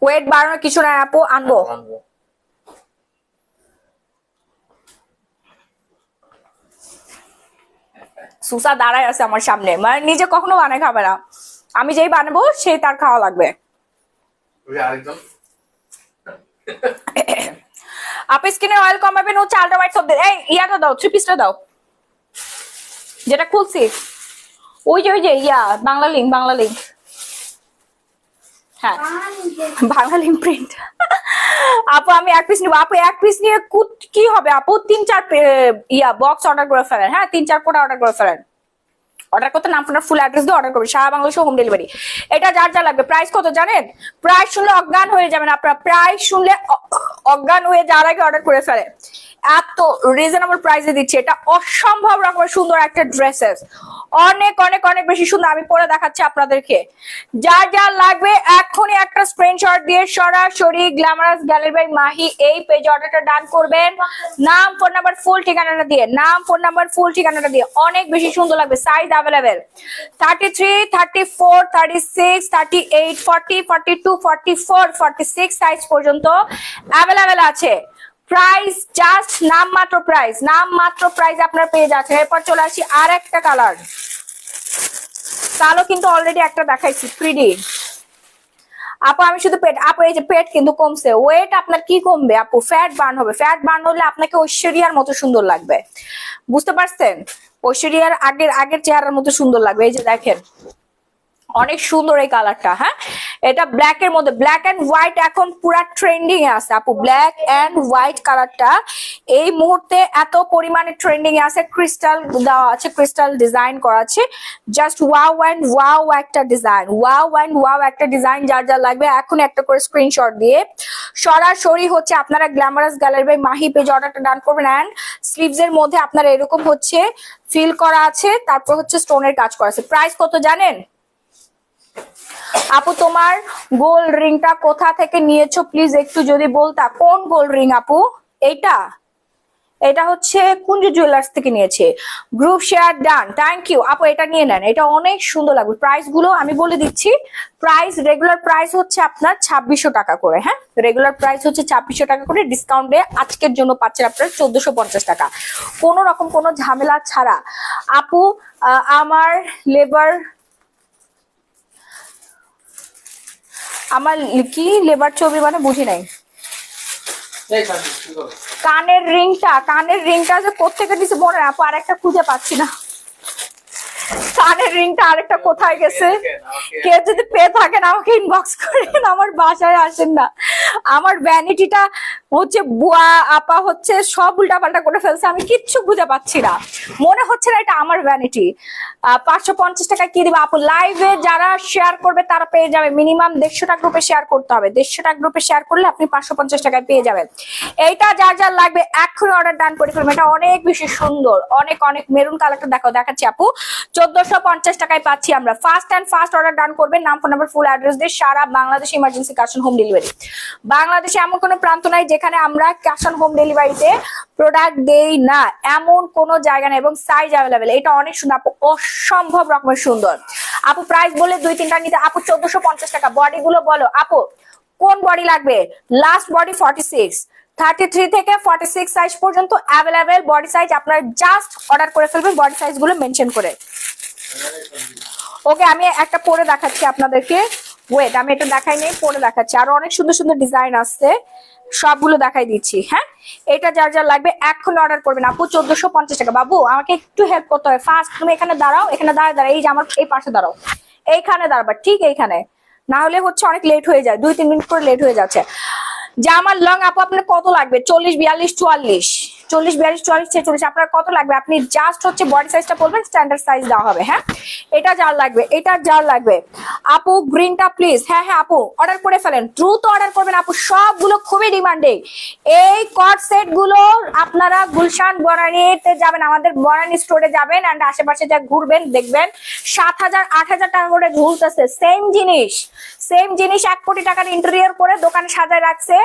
ওয়েট বাড়ানোর কিছু নাই আপু, আনবো। আনবো। সুসা দাঁড়ায় আছে আমার সামনে, মানে নিজে কখনো বানায় খাবে না, আমি যেই বানাবো সেই তার খাওয়া লাগবে। আরেকজন আপনি স্কিনে অয়েল কমাবেন, ও চালটা হোয়াইট সব এই ইয়াটা দাও, 3 পিসটা দাও, যেটা খুলছি। ওই যে ইয়া বাংলা লিঙ্ক, বাংলা লিঙ্ক, হ্যাঁ বাংলা লিঙ্ক প্রিন্ট। আপু আমি 1 পিস নিবো। আপু 1 পিস নিয়ে কি হবে আপু? 3-4 ইয়া বক্স অর্ডার করে ফেলেন। হ্যাঁ 3-4 কোটা অর্ডার করে ফেলেন। অর্ডার করতে নাম, ফোন, ফুল অ্যাড্রেস দিয়ে অর্ডার করবেন, সারা বাংলাদেশে হোম ডেলিভারি। এটা যার যা লাগবে। প্রাইস কত জানেন? প্রাইস শুনলে অজ্ঞান হয়ে যাবেন আপনারা, প্রাইস শুনলে অজ্ঞান হয়ে যাওয়ার আগে অর্ডার করে ফেলে। এত রিজনেবল প্রাইসে দিচ্ছে, এটা অসম্ভব রকমের সুন্দর একটা ড্রেসেস, অনেক অনেক অনেক বেশি সুন্দর। আমি পরে দেখাচ্ছি আপনাদেরকে। যার যা লাগবে এখনই একটা স্ক্রিনশট দিয়ে সরাসরি গ্ল্যামারাস গ্যালারি বাই মাহি এই পেজে অর্ডারটা ডান করবেন, নাম, ফোন নাম্বার, ফুল ঠিকানাটা দিয়ে, নাম, ফোন নাম্বার, ফুল ঠিকানাটা দিয়ে। অনেক বেশি সুন্দর লাগবে। সাইজ অ্যাভেলেবেল 33, 34, 36, 38, 40, 42, 44, 46 সাইজ পর্যন্ত অ্যাভেলেবেল আছে। প্রাইস জাস্ট নামমাত্র প্রাইস, নামমাত্র প্রাইস আপনার পেয়ে যাচ্ছেন। এরপর চলে আসি আর একটা কালার, কালো কিন্তু অলরেডি একটা দেখাইছি, প্রিডি। আপু আমি শুধু পেট, আপু এই যে পেট কিন্তু কমছে, ওয়েট আপনার কি কমবে আপু? ফ্যাট বার্ন হবে, ফ্যাট বার্ন হলে আপনাকে ঐশ্বরিয়ার মতো সুন্দর লাগবে, বুঝতে পারছেন? ঐশ্বরিয়ার আগের চেহারার মতো সুন্দর লাগবে। এই যে দেখেন অনেক সুন্দর এই কালারটা। হ্যাঁ এটা ব্ল্যাক এর মধ্যে, ব্ল্যাক এন্ড হোয়াইট এখন পুরা ট্রেন্ডিং এ আছে আপু। ব্ল্যাক এন্ড হোয়াইট কালারটা এই মুহূর্তে এত পরিমাণে ট্রেন্ডিং এ আছে। ক্রিস্টাল দেওয়া আছে, ক্রিস্টাল ডিজাইন করা আছে, জাস্ট ওয়াও এন্ড ওয়াও একটা ডিজাইন, ওয়াও এন্ড ওয়াও একটা ডিজাইন। যার যা লাগবে এখন একটা করে স্ক্রিনশট দিয়ে সরাসরি হচ্ছে আপনারা গ্ল্যামারাস গ্যালারি বাই মাহি পেজে অর্ডারটা ডান করবেন। এন্ড স্লিভস এর মধ্যে আপনারা এরকম হচ্ছে ফিল করা আছে, তারপর হচ্ছে স্টোনের কাজ করা আছে। প্রাইস কত জানেন আপু? তোমার গোল্ড রিংটা কোথা থেকে নিয়েছো প্লিজ একটু যদি বলতা। কোন গোল্ড রিং আপু? এইটা, এটা হচ্ছে কুঞ্জ জুয়েলার্স থেকে নিয়েছে। Group share done, thank you আপু। এটা নিয়ে নেন, এটা অনেক সুন্দর লাগবে। প্রাইস গুলো আমি বলে দিচ্ছি। প্রাইস রেগুলার প্রাইস হচ্ছে আপনার 2600 টাকা করে। হ্যাঁ রেগুলার প্রাইস হচ্ছে 2600 টাকা করে, ডিসকাউন্টে আজকের জন্য পাচ্ছেন আপনার 1450 টাকা, কোন রকম কোনো ঝামেলা ছাড়া। আপু আমার কি লেবার ছবি মানে বুঝি নাই। কানের রিংটা যে কোত্থেকে দিছে মনে হয় আপু, আরেকটা খুঁজে পাচ্ছি না। কানের রিংটা আরেকটা কোথায় গেছে? কেউ যদি পেয়ে থাকেন আমাকে ইনবক্স করেন, আমার বাসায় আসেন না। আমার ভ্যানিটিটা হচ্ছে বুয়া আপা হচ্ছে সব উল্টাপাল্টা করে ফেলছে, আমি কিচ্ছু খুঁজে পাচ্ছি না, মনে হচ্ছে না এটা আমার ভ্যানিটি। 550 টাকা কি দিবে আপু? লাইভে যারা শেয়ার করবে তারা পেয়ে যাবে। মিনিমাম 150 টাকা গ্রুপে শেয়ার করতে হবে, 150 টাকা গ্রুপে শেয়ার করলে আপনি 550 টাকায় পেয়ে যাবেন। এইটা যার যার লাগবে এক্ষুনি অর্ডার ডান করে ফেলবেন। এটা অনেক বেশি সুন্দর, অনেক অনেক মেরুন কালারটা দেখাচ্ছি আপু। 1450 টাকায় পাচ্ছি আমরা। First and first order done করবেন, নাম, ফোন নাম্বার, ফুল অ্যাড্রেস দিয়ে। সারা বাংলাদেশে emergency cash on home delivery. বাংলাদেশে এমন কোনো প্রান্ত নাই যেখানে আমরা ক্যাশ অন হোম ডেলিভারিতে প্রোডাক্ট দেই না, এমন কোনো জায়গা নেই। এবং সাইজ অ্যাভেলেবেল। এটা অনেক সুন্দর আপু, অসম্ভব রকমের সুন্দর আপু। প্রাইস বলে 2-3টা নিতে আপু 1450 টাকা। বডি গুলো বলো আপু, কোন বডি লাগবে? লাস্ট বডি 46, 33 থেকে 46 সাইজ পর্যন্ত অ্যাভেলেবেল বডি সাইজ। আপনারা জাস্ট অর্ডার করে ফেলবেন বডি সাইজ গুলো মেনশন করে। ওকে আমি একটা পরে দেখাচ্ছি আপনাদেরকে। ওয়েট, আমি এটা দেখাই নেই, পরে দেখাচ্ছি। আরো অনেক সুন্দর সুন্দর ডিজাইন আসছে, সবগুলো দেখাই দিচ্ছি। হ্যাঁ, এটা যার যার লাগবে এখন অর্ডার করবেন আপু। 1450 টাকা। বাবু আমাকে একটু হেল্প করতে হবে, ফার্স্ট তুমি এখানে দাঁড়াও, এখানে দাঁড়াও, এই যে আমার এই পাশে দাঁড়াও, এইখানে দাঁড়াবা, ঠিক এইখানে, না হলে হচ্ছে অনেক লেট হয়ে যায়, 2-3 মিনিট করে লেট হয়ে যাচ্ছে। জামার লং আপু আপনার কত লাগবে? 40, 42, 44, 40, 42, 44, 46 আপনার কত লাগবে? আপনি জাস্ট হচ্ছে বডি সাইজটা বলবেন, স্ট্যান্ডার্ড সাইজ দেওয়া হবে। হ্যাঁ, এটা যার লাগবে, এটা যার লাগবে আপু, গ্রিনটা প্লিজ। হ্যাঁ হ্যাঁ আপু, অর্ডার করে ফেলেন, দ্রুত অর্ডার করবেন আপু, সবগুলো খুবই ডিমান্ডিং। এই কট সেট গুলো আপনারা গুলশান বনানীতে যাবেন, আমাদের বনানী স্টোরে যাবেন এন্ড আশেপাশে যা ঘুরবেন দেখবেন 7,000 8,000 টাকা করে ঝুলতেছে। সেম জিনিস 1 কোটি টাকার ইন্টেরিয়র করে দোকানে সাজায় রাখছে,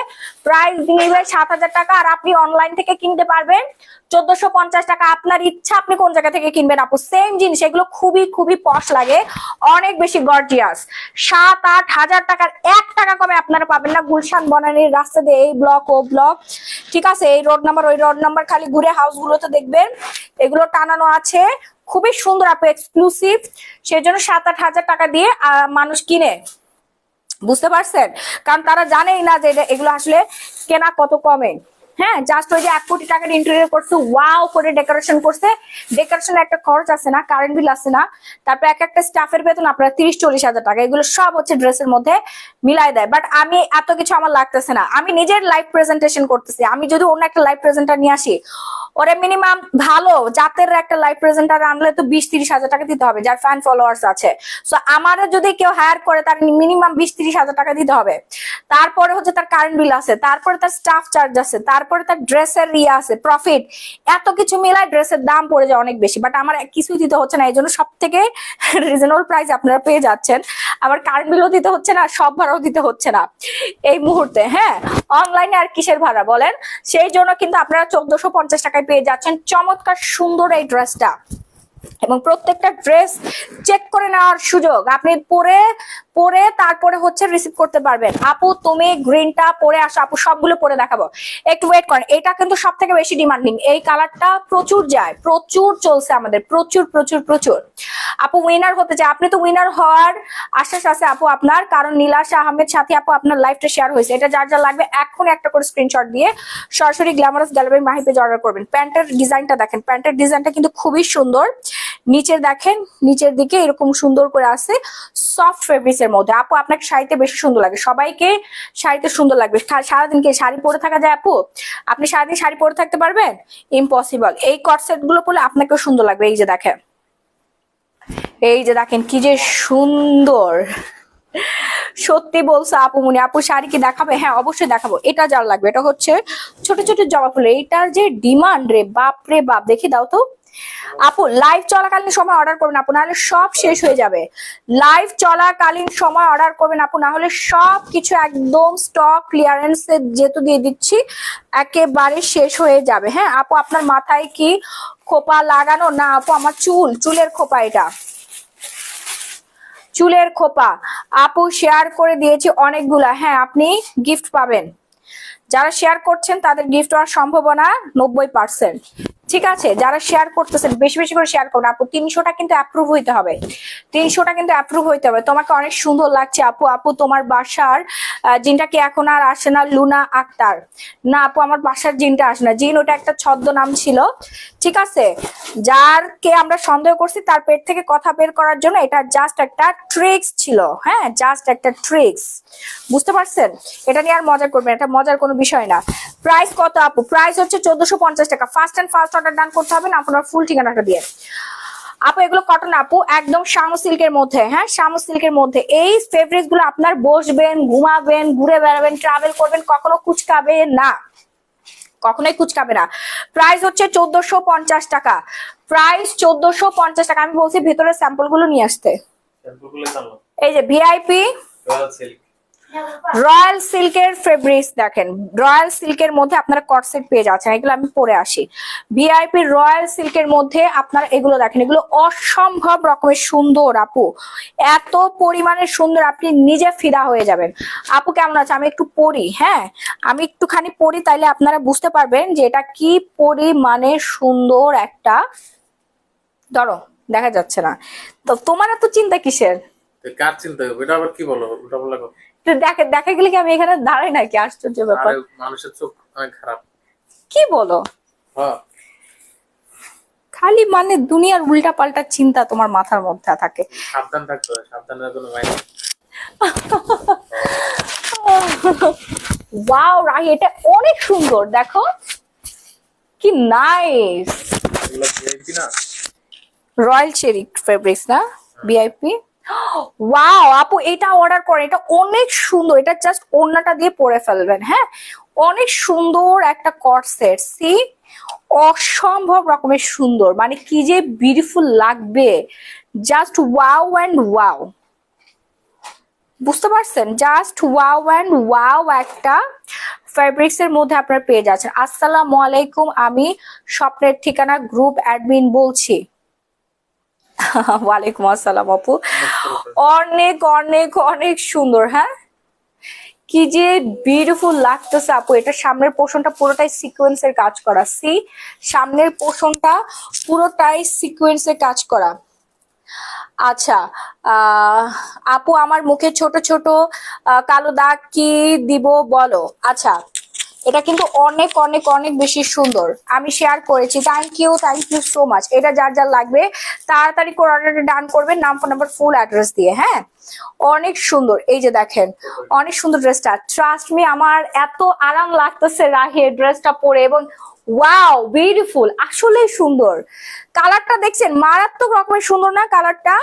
প্রাইস দিবে 7,000 টাকা, আর আপনি অনলাইন থেকে কিনতে পারবেন 1450 টাকা। আপনার ইচ্ছা আপনি কোন জায়গা থেকে কিনবেন আপু, সেম জিনিস। এগুলো খুবই খুবই পশ লাগে, অনেক বেশি গর্জিয়াস। 7-8 হাজার টাকার 1 টাকা কমে আপনারা পাবেন না গুলশান বনানীর রাস্তা দিয়ে, এই ব্লক ও ব্লক, ঠিক আছে, এই রোড নাম্বার ওই রোড নাম্বার, খালি ঘুরে হাউস গুলোতে দেখবেন এগুলো টানানো আছে, খুবই সুন্দর আপু, এক্সক্লুসিভ। সেই জন্য 7-8 হাজার টাকা দিয়ে মানুষ কিনে, বুঝতে পারছেন? কারণ তারা জানেই না যে এগুলো আসলে কেনা কত কমে। হ্যাঁ, জাস্ট ওই যে 1 কোটি টাকার ইন্টেরিয়র করছে, ওয়াও করে ডেকোরেশন করছে। ডেকোরেশনের একটা খরচ আছে না, কারেন্ট বিল আছে না, তারপর এক একটা স্টাফের বেতন আপনার 30-40 হাজার টাকা, এগুলো সব হচ্ছে ড্রেসের মধ্যে মিলাই দেয়। বাট আমি এত কিছু আমার লাগতেছে না, আমি নিজের লাইভ প্রেজেন্টেশন করতেছি। আমি যদি অন্য একটা লাইভ প্রেজেন্টার নিয়ে আসি, ওরে মিনিমাম ভালো জাতের একটা লাইভ প্রেজেন্টার আনলে তো 20-30 হাজার টাকা দিতে হবে, যার ফ্যান ফলোয়ার্স আছে। সো আমারও যদি কেউ হায়ার করে, তার মিনিমাম 20-30 হাজার টাকা দিতে হবে। তারপরে হচ্ছে তার কারেন্ট বিল আছে, তারপরে তার স্টাফ চার্জ আছে, তারপরে তার ড্রেসের আছে, প্রফিট, এত কিছু মিলায় ড্রেসের দাম পড়ে যায় অনেক বেশি। বাট আমার কিছুই দিতে হচ্ছে না, এই জন্য সব থেকে রিজনেবল প্রাইস আপনারা পেয়ে যাচ্ছেন। আবার কারেন্ট বিলও দিতে হচ্ছে না, সব ভাড়াও দিতে হচ্ছে না এই মুহূর্তে। হ্যাঁ, অনলাইনে আর কিসের ভাড়া বলেন? সেই জন্য কিন্তু আপনারা 1450 টাকায় পেয়ে যাচ্ছেন চমৎকার সুন্দর এই ড্রেসটা। এবং প্রত্যেকটা ড্রেস চেক করে নেওয়ার সুযোগ, আপনি পরে পরে তারপরে হচ্ছে রিসিভ করতে পারবেন। আপু তুমি গ্রিনটা পরে আসো, আপু সবগুলো পরে দেখাবো, একটু ওয়েট করেন। এটা কিন্তু সব থেকে বেশি ডিমান্ডিং, এই কালারটা প্রচুর যায়, প্রচুর চলছে আমাদের, প্রচুর প্রচুর প্রচুর। আপু উইনার হতে চায়, আপনি তো উইনার হওয়ার আশ্বাস আছে আপু আপনার, কারণ নীলাশা আহমেদ সাথী আপু আপনার লাইভটা শেয়ার হয়েছে। এটা যার যা লাগবে এখন একটা করে স্ক্রিনশট দিয়ে সরাসরি গ্ল্যামারাস গ্যালারি মাহি পেজে অর্ডার করবেন। প্যান্টের ডিজাইনটা দেখেন, প্যান্টের ডিজাইনটা কিন্তু খুবই সুন্দর। নিচের দেখেন, নিচের দিকে এরকম সুন্দর করে আছে, সফট ফেব্রিক্স এর মধ্যে। আপু আপনাকে শাড়িতে বেশি সুন্দর লাগে, সবাইকে শাড়িতে সুন্দর লাগবে। সারাদিন কি শাড়ি পরে থাকা যায় আপু? আপনি সারাদিন শাড়ি পরে থাকতে পারবেন? ইম্পসিবল। এই কট সেট গুলো পরলে আপনাকেও সুন্দর লাগবে। এই যে দেখেন, এই যে দেখেন কি যে সুন্দর, সত্যি বলছে আপু মুনি। আপু শাড়ি কি দেখাবে? হ্যাঁ অবশ্যই দেখাবো। এটা যার লাগবে, এটা হচ্ছে ছোট ছোট জবা ফুল, এইটার যে ডিমান্ড রে বাপ রে বাপ, দেখি দাও তো আপু। লাইভ চলাকালীন সময় অর্ডার করবেন আপু, নাহলে সব শেষ হয়ে যাবে। লাইভ চলাকালীন সময় অর্ডার করবেন আপু, না হলে সব কিছু একদম স্টক ক্লিয়ারেন্স যেহেতু দিয়ে দিচ্ছি, একেবারে শেষ হয়ে যাবে। হ্যাঁ আপু, আপনার মাথায় কি খোপা লাগানো? না আপু, আমার চুলের খোপা, এটা চুলের খোপা। আপু শেয়ার করে দিয়েছি অনেকগুলা। হ্যাঁ, আপনি গিফট পাবেন, যারা শেয়ার করছেন তাদের গিফট হওয়ার সম্ভাবনা 90%। ঠিক আছে, যারা শেয়ার করতেছেন বেশি বেশি করে শেয়ার করুন আপু। 300টা কিন্তু অ্যাপ্রুভ হইতে হবে, 300টা কিন্তু অ্যাপ্রুভ হইতে হবে। তোমাকে অনেক সুন্দর লাগছে আপু। আপু তোমার বাসার জিনটা কি এখন আর আসে না? লুনা আক্তার। না আপু, আমার বাসার জিনটা আসে না, জিন ওটা একটা ছদ্মনাম ছিল। ঠিক আছে, যারকে আমরা সন্দেহ করছি তার পেট থেকে কথা বের করার জন্য এটা জাস্ট একটা ট্রিক্স ছিল। হ্যাঁ, জাস্ট একটা ট্রিক্স, বুঝতে পারছেন? এটা নিয়ে আর মজা করবেন, এটা মজার কোনো বিষয় না। প্রাইস কত আপু? প্রাইস হচ্ছে 1450 টাকা। ফার্স্ট অর্ডার ডান করতে হবে না, আপনার ফুল ঠিকানাটা দিয়ে। আপু এগুলো কটন আপু, একদম শামু সিল্কের মধ্যে। হ্যাঁ, শামু সিল্কের মধ্যে এই ফেব্রিক্স গুলো আপনার বসবেন, ঘুমাবেন, ঘুরে বেড়াবেন, ট্রাভেল করবেন, কখনো কুচকাবে না, কখনোই কুচকাবে না। প্রাইস হচ্ছে 1450 টাকা, প্রাইস 1450 টাকা। আমি বলছি ভেতরের স্যাম্পল গুলো নিয়ে আসতে। এই যে ভিআইপি রয়্যাল সিল্কের ফেব্রিক্স দেখেন, রয়্যাল সিল্কের মধ্যে আপনারা কটসেট পেয়ে যাচ্ছেন। এগুলো আমি পরে আসি। ভিআইপি রয়্যাল সিল্কের মধ্যে আপনারা এগুলো দেখেন, এগুলো অসম্ভব রকমের সুন্দর আপু, এত পরিমাণে সুন্দর আপনি নিজে ফিদা হয়ে যাবেন। আপু কেমন আছে? আমি একটু পরি, হ্যাঁ আমি একটুখানি পরি, তাইলে আপনারা বুঝতে পারবেন যে এটা কি পরিমাণে সুন্দর একটা। ধরো দেখা যাচ্ছে না তো, তোমার এত চিন্তা কিসের? কার চিন্তা হবে? এটা আবার কি বলো, ওটা বলা কথা। তো দেখে দেখা গেলে কি আমি এখানে দাঁড়াই নাকি? আশ্চর্য ব্যাপার। আরে মানুষের চোখ অনেক খারাপ। কি বলো? হ্যাঁ খালি মানে দুনিয়ার উল্টা পাল্টা চিন্তা তোমার মাথার মধ্যে থাকে। সাবধান থাকতে হবে, সাবধানের কোনো মাইনে। ওয়াও রাহি, এটা অনেক সুন্দর, দেখো কি নাইস। এগুলো ভিআইপি না? রয়্যাল চেরি ফেব্রিক্স না? ভিআইপি। ওয়াও আপু, এটা অর্ডার করেন, এটা অনেক সুন্দর। এটা জাস্ট ওড়নাটা দিয়ে পরে ফেলবেন। হ্যাঁ, অনেক সুন্দর একটা কট সেট। সি, অসম্ভব রকমের সুন্দর, মানে কি যে বিউটিফুল লাগবে, জাস্ট ওয়াও অ্যান্ড ওয়াও। বুঝতে পারছেন? জাস্ট ওয়াও অ্যান্ড ওয়াও একটা ফেব্রিক্স এর মধ্যে আপনারা পেয়ে যাচ্ছেন। আসসালামু আলাইকুম, আমি স্বপ্নের ঠিকানা গ্রুপ অ্যাডমিন বলছি। ওয়ালাইকুম আসসালাম আপু, অনেক অনেক অনেক সুন্দর। হ্যাঁ, কি যে বিউটিফুল লাগতেছে আপু। এটা সামনের পোর্শনটা পুরোটাই সিকোয়েন্সের কাজ করা। সি, সামনের পোর্শনটা পুরোটাই সিকোয়েন্সের কাজ করা। আচ্ছা, আপু আমার মুখে ছোট ছোট কালো দাগ কি দিব বলো? আচ্ছা, এটা কিন্তু অনেক অনেক অনেক বেশি সুন্দর, আমি শেয়ার করেছি। Thank you so much. এটা যার যার লাগবে তাড়াতাড়ি করে অর্ডারটা ডান করবেন, নাম, ফোন নাম্বার, ফুল অ্যাড্রেস দিয়ে। হ্যাঁ, অনেক সুন্দর। এই যে দেখেন, অনেক সুন্দর ড্রেসটা। ট্রাস্ট মি, আমার এত আরাম লাগতেছে রাহি ড্রেসটা পরে, এবং ওয়াও বিউটিফুল, আসলেই সুন্দর। কালারটা দেখছেন, মারাত্মক রকমের সুন্দর না কালারটা?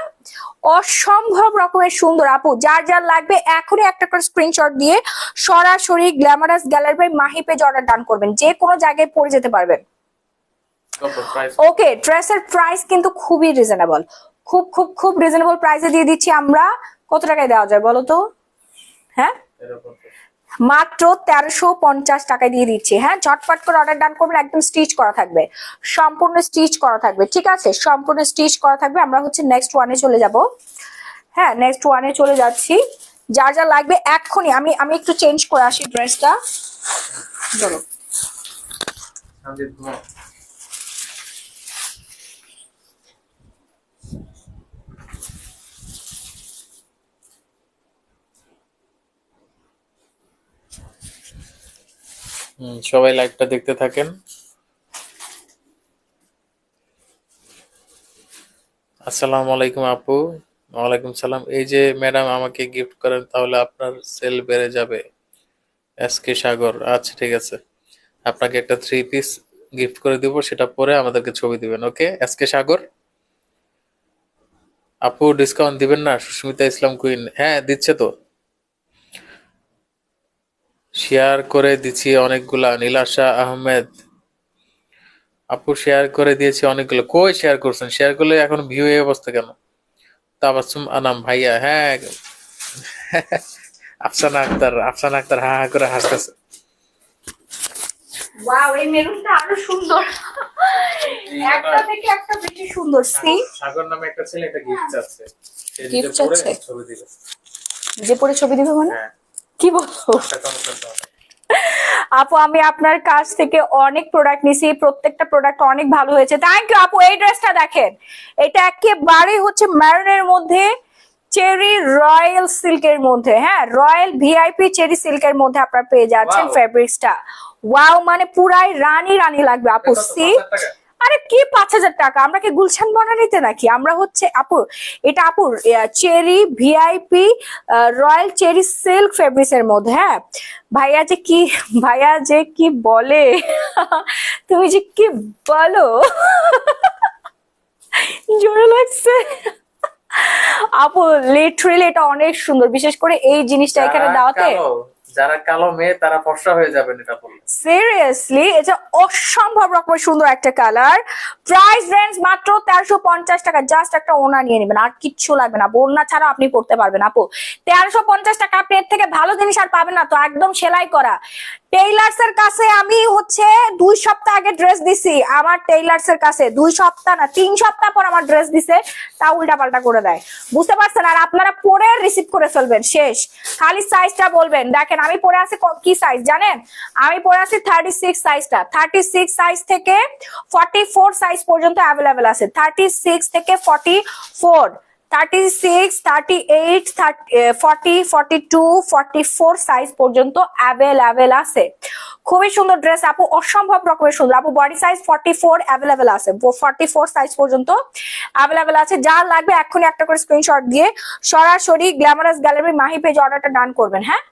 অসম্ভব রকমের সুন্দর আপু। যার যার লাগবে এখনই একটা করে স্ক্রিনশট দিয়ে সরাসরি glamorous gallery by Mahi page order done করবেন, যে কোনো জায়গায় পরে যেতে পারবেন। ওকে, ড্রেসের প্রাইস কিন্তু খুবই রিজনেবল, খুব খুব খুব রিজনেবল প্রাইসে দিয়ে দিচ্ছি আমরা। কত টাকায় দেওয়া যায় বলো তো? হ্যাঁ, মাত্র 1350 টাকায় দিয়ে দিচ্ছি। হ্যাঁ, ঝটপট করে অর্ডার ডান করবেন, একদম স্টিচ করা থাকবে, সম্পূর্ণ স্টিচ করা থাকবে। ঠিক আছে, সম্পূর্ণ স্টিচ করা থাকবে। আমরা হচ্ছে নেক্সট ওয়ানে চলে যাব। হ্যাঁ, নেক্সট ওয়ানে চলে যাচ্ছি। যা যা লাগবে এক্ষুনি, আমি একটু চেঞ্জ করে আসি ড্রেসটা। বলো। সবাই লাইভটা দেখতে থাকেন। আসসালামু আলাইকুম আপু। ওয়ালাইকুম সালাম। এই যে ম্যাডাম আমাকে গিফট করেন, তাহলে আপনার সেল বেড়ে যাবে। এসকে সাগর, আচ্ছা ঠিক আছে, আপনাকে একটা 3 পিস গিফট করে দিব, সেটা পরে আমাদেরকে ছবি দিবেন। ওকে এসকে সাগর। আপু ডিসকাউন্ট দিবেন না? সুস্মিতা ইসলাম কুইন, হ্যাঁ দিচ্ছে তো, শেয়ার করে দিচ্ছি অনেকগুলা। নীলাশা আহমেদ, আপু শেয়ার করে দিয়েছি অনেকগুলো। কই শেয়ার করছেন? শেয়ার করলে এখন ভিউ এই অবস্থা কেন? তাবাসসুম আনাম ভাইয়া, হ্যাঁ। আফসানা আক্তার হা হা করে হাসতেছে। ওয়াও, এই মেরুনটা আরো সুন্দর, একটা থেকে একটা বেশি সুন্দর। সি, সাগর নামে একটা ছেলে একটা গিফট চাচ্ছে, সে নিজে গিফট পরে চাচ্ছে? ছবি দিবে। যে পরে ছবি দিবে মানে? হ্যাঁ, কি বলছো টাকা করতে হবে। আপু? আমি আপনার কাছ থেকে অনেক প্রোডাক্ট নিছি, প্রত্যেকটা প্রোডাক্ট অনেক ভালো হয়েছে। থ্যাংক ইউ আপু। এই ড্রেসটা দেখেন, এটা একেবারে হচ্ছে ম্যারুনের মধ্যে, চেরি রয়্যাল সিল্কের মধ্যে। হ্যাঁ, রয়্যাল ভিআইপি চেরি সিল্কের মধ্যে আপনারা পেয়ে যাচ্ছেন Wow. ফেব্রিক্সটা। ওয়াও, মানে পুরাই রানী রানী লাগবে আপু। কত? সি, 5,000 টাকা? আরে কি 5000 টাকা? আমরা কি গুলশান বনানীতে নাকি? আমরা হচ্ছে আপু, এটা আপুর cherry VIP royal cherry silk fabrics এর মধ্যে। হ্যাঁ, ভাইয়া যে কি বলে, তুমি যে কি বলো, জোরে লাগছে আপু। লিটারেলি এটা অনেক সুন্দর, বিশেষ করে এই জিনিসটা এখানে দেওয়াতে। যারা কালো মেয়ে তারা ফর্সা হয়ে যাবেন এটা বললে। সিরিয়াসলি, এটা অসম্ভব রকমের সুন্দর একটা কালার। প্রাইস রেঞ্জ মাত্র 1350 টাকা। জাস্ট একটা ওড়না নিয়ে নেবেন, আর কিচ্ছু লাগবে না। ওড়না ছাড়া আপনি পড়তে পারবেন আপু। 1350 টাকা, আপনি এর থেকে ভালো জিনিস আর পাবেন না। তো একদম সেলাই করা। টেইলার্স এর কাছে আমি হচ্ছে 2 সপ্তাহ আগে ড্রেস দিছি। আমার টেইলার্স এর কাছে 2 সপ্তাহ না 3 সপ্তাহ পর আমার ড্রেস দিছে, তা উল্টা পাল্টা করে দেয়। বুঝতে পারছেন? আর আপনারা পরে রিসিভ করে ফেলবেন, শেষ। খালি সাইজটা বলবেন। দেখেন আমি পরে আছি কি সাইজ জানেন? আমি পরে আছি 36 সাইজটা। 36 সাইজ থেকে 44 সাইজ পর্যন্ত অ্যাভেলেবেল আছে। 36 থেকে 44, 36, 38, 40, 42, 44 সাইজ পর্যন্ত অ্যাভেলেবেল আছে। খুবই সুন্দর ড্রেস আপু, অসম্ভব রকমের সুন্দর আপু। বডি সাইজ 44 অ্যাভেলেবেল আছে, 44 সাইজ পর্যন্ত অ্যাভেলেবেল আছে। যার লাগবে এক্ষুনি একটা করে স্ক্রিনশট দিয়ে সরাসরি গ্ল্যামারাস গ্যালারি মাহি পেজ অর্ডারটা ডান করবেন। হ্যাঁ,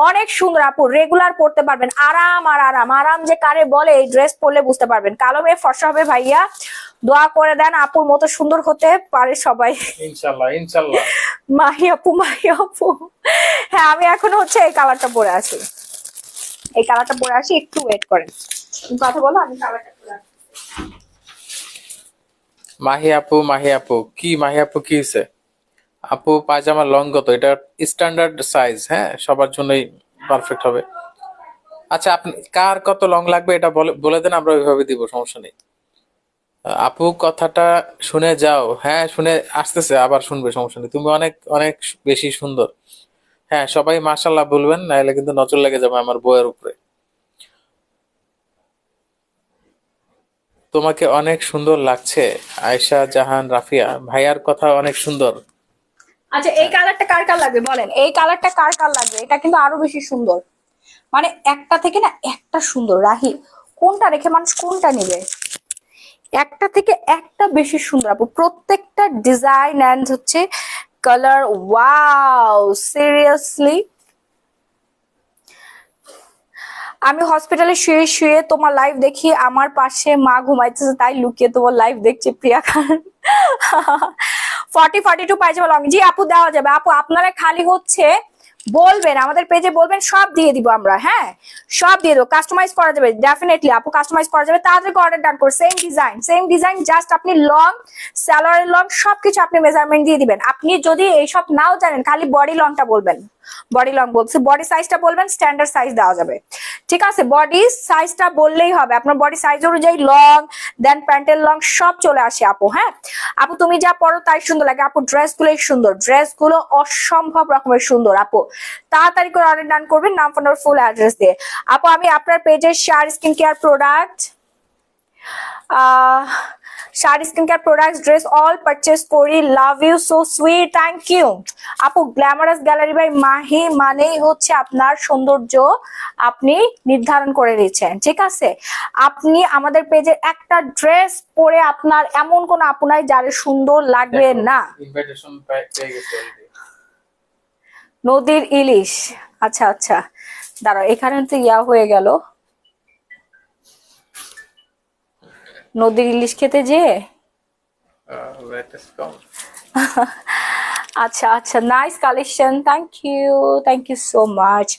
অনেক সুন্দর আপু, রেগুলার পড়তে পারবেন। আরাম আর আরাম, আরাম যে কারে বলে এই ড্রেস পরলে বুঝতে পারবেন। কালো মেয়ে ফর্সা হবে ভাইয়া, দোয়া করে দেন আপুর মতো সুন্দর হতে পারে সবাই, ইনশাল্লাহ ইনশাল্লাহ। মাহি আপু, মাহি আপু। হ্যাঁ, আমি এখন হচ্ছে এই কালারটা পরে আছি, এই কালারটা পরে আসি, একটু ওয়েট করেন, কথা বলো, আমি কালারটা পরে আসি। মাহি আপু, মাহি আপু কি, মাহি আপু কি হয়েছে? আপু পায়জামা লং কত? এটা স্ট্যান্ডার্ড সাইজ, হ্যাঁ, সবার জন্যই পারফেক্ট হবে। আচ্ছা, আপনি কার কত লং লাগবে এটা বলে দেন, আমরা ওইভাবে দিব, সমস্যা নেই। আপু কথাটা শুনে যাও। হ্যাঁ, শুনে আসতেছে, আবার শুনবে, সমস্যা নেই। তুমি অনেক অনেক বেশি সুন্দর। হ্যাঁ, সবাই মাশাল্লাহ বলবেন, নাহলে কিন্তু নজর লেগে যাবে আমার বইয়ের উপরে। তোমাকে অনেক সুন্দর লাগছে আয়েশা জাহান রাফিয়া। ভাইয়ার কথা অনেক সুন্দর। আচ্ছা, এই কালারটা কার কার লাগবে বলেন, এই কালারটা কার কার লাগবে? এটা কিন্তু আরো বেশি সুন্দর, মানে একটা থেকে না একটা সুন্দর। রাহি, কোনটা রেখে মানুষ কোনটা নিবে? একটা থেকে একটা বেশি সুন্দর আপু, প্রত্যেকটা ডিজাইন এন্ড হচ্ছে কালার। ওয়াও, সিরিয়াসলি আমি হসপিটালে শুয়ে শুয়ে তোমার লাইভ দেখি, আমার পাশে মা ঘুমাইতেছে তাই লুকিয়ে তোমার লাইভ দেখছে প্রিয়া খান। 42 পাইজামা লং, জি আপু দেওয়া যাবে আপু। আপনারা খালি হচ্ছে বলবেন, আমাদের পেজে বলবেন, সব দিয়ে দিব আমরা। হ্যাঁ, সব দিয়ে দেবো, কাস্টমাইজ করা যাবে ডেফিনেটলি আপু, কাস্টমাইজ করা যাবে। তাড়াতাড়ি অর্ডার ডান করে, সেম ডিজাইন, জাস্ট আপনি লং, স্যালোয়ারের লং সবকিছু আপনি মেজারমেন্ট দিয়ে দিবেন। আপনি যদি এইসব নাও জানেন, খালি বডি লংটা বলবেন, বডি লং বলছে, বডি সাইজটা বলবেন, স্ট্যান্ডার্ড সাইজ দেওয়া যাবে। ঠিক আছে, বডি সাইজটা বললেই হবে, আপনার বডি সাইজ অনুযায়ী লং, দেন প্যান্টের লং সব চলে আসে আপু। হ্যাঁ আপু, তুমি যা পরো তাই সুন্দর লাগে আপু, ড্রেসগুলোই সুন্দর, ড্রেসগুলো অসম্ভব রকমের সুন্দর আপু। তাড়াতাড়ি করে অর্ডার ডান করবেন, নাম, ফোন, ফুল অ্যাড্রেস দিয়ে। আপু আমি আপনার পেজের শার স্কিন কেয়ার প্রোডাক্ট, শার skin care product, dress all purchase করি। Love you, so sweet, thank you আপু। গ্ল্যামারাস গ্যালারি বাই মাহি মানেই হচ্ছে আপনার সৌন্দর্য আপনি নির্ধারণ করে নিচ্ছেন। ঠিক আছে, আপনি আমাদের পেজের একটা ড্রেস পরে আপনার এমন কোন আপু নাই যার সুন্দর লাগবে না। ইনভাইটেশন পেয়ে গেছে already। নদীর ইলিশ, আচ্ছা আচ্ছা, দাঁড়াও, এখানে তো ইয়া হয়ে গেল, নদীর ইলিশ খেতে যেয়ে। That is কম। আচ্ছা আচ্ছা, nice collection, thank you so much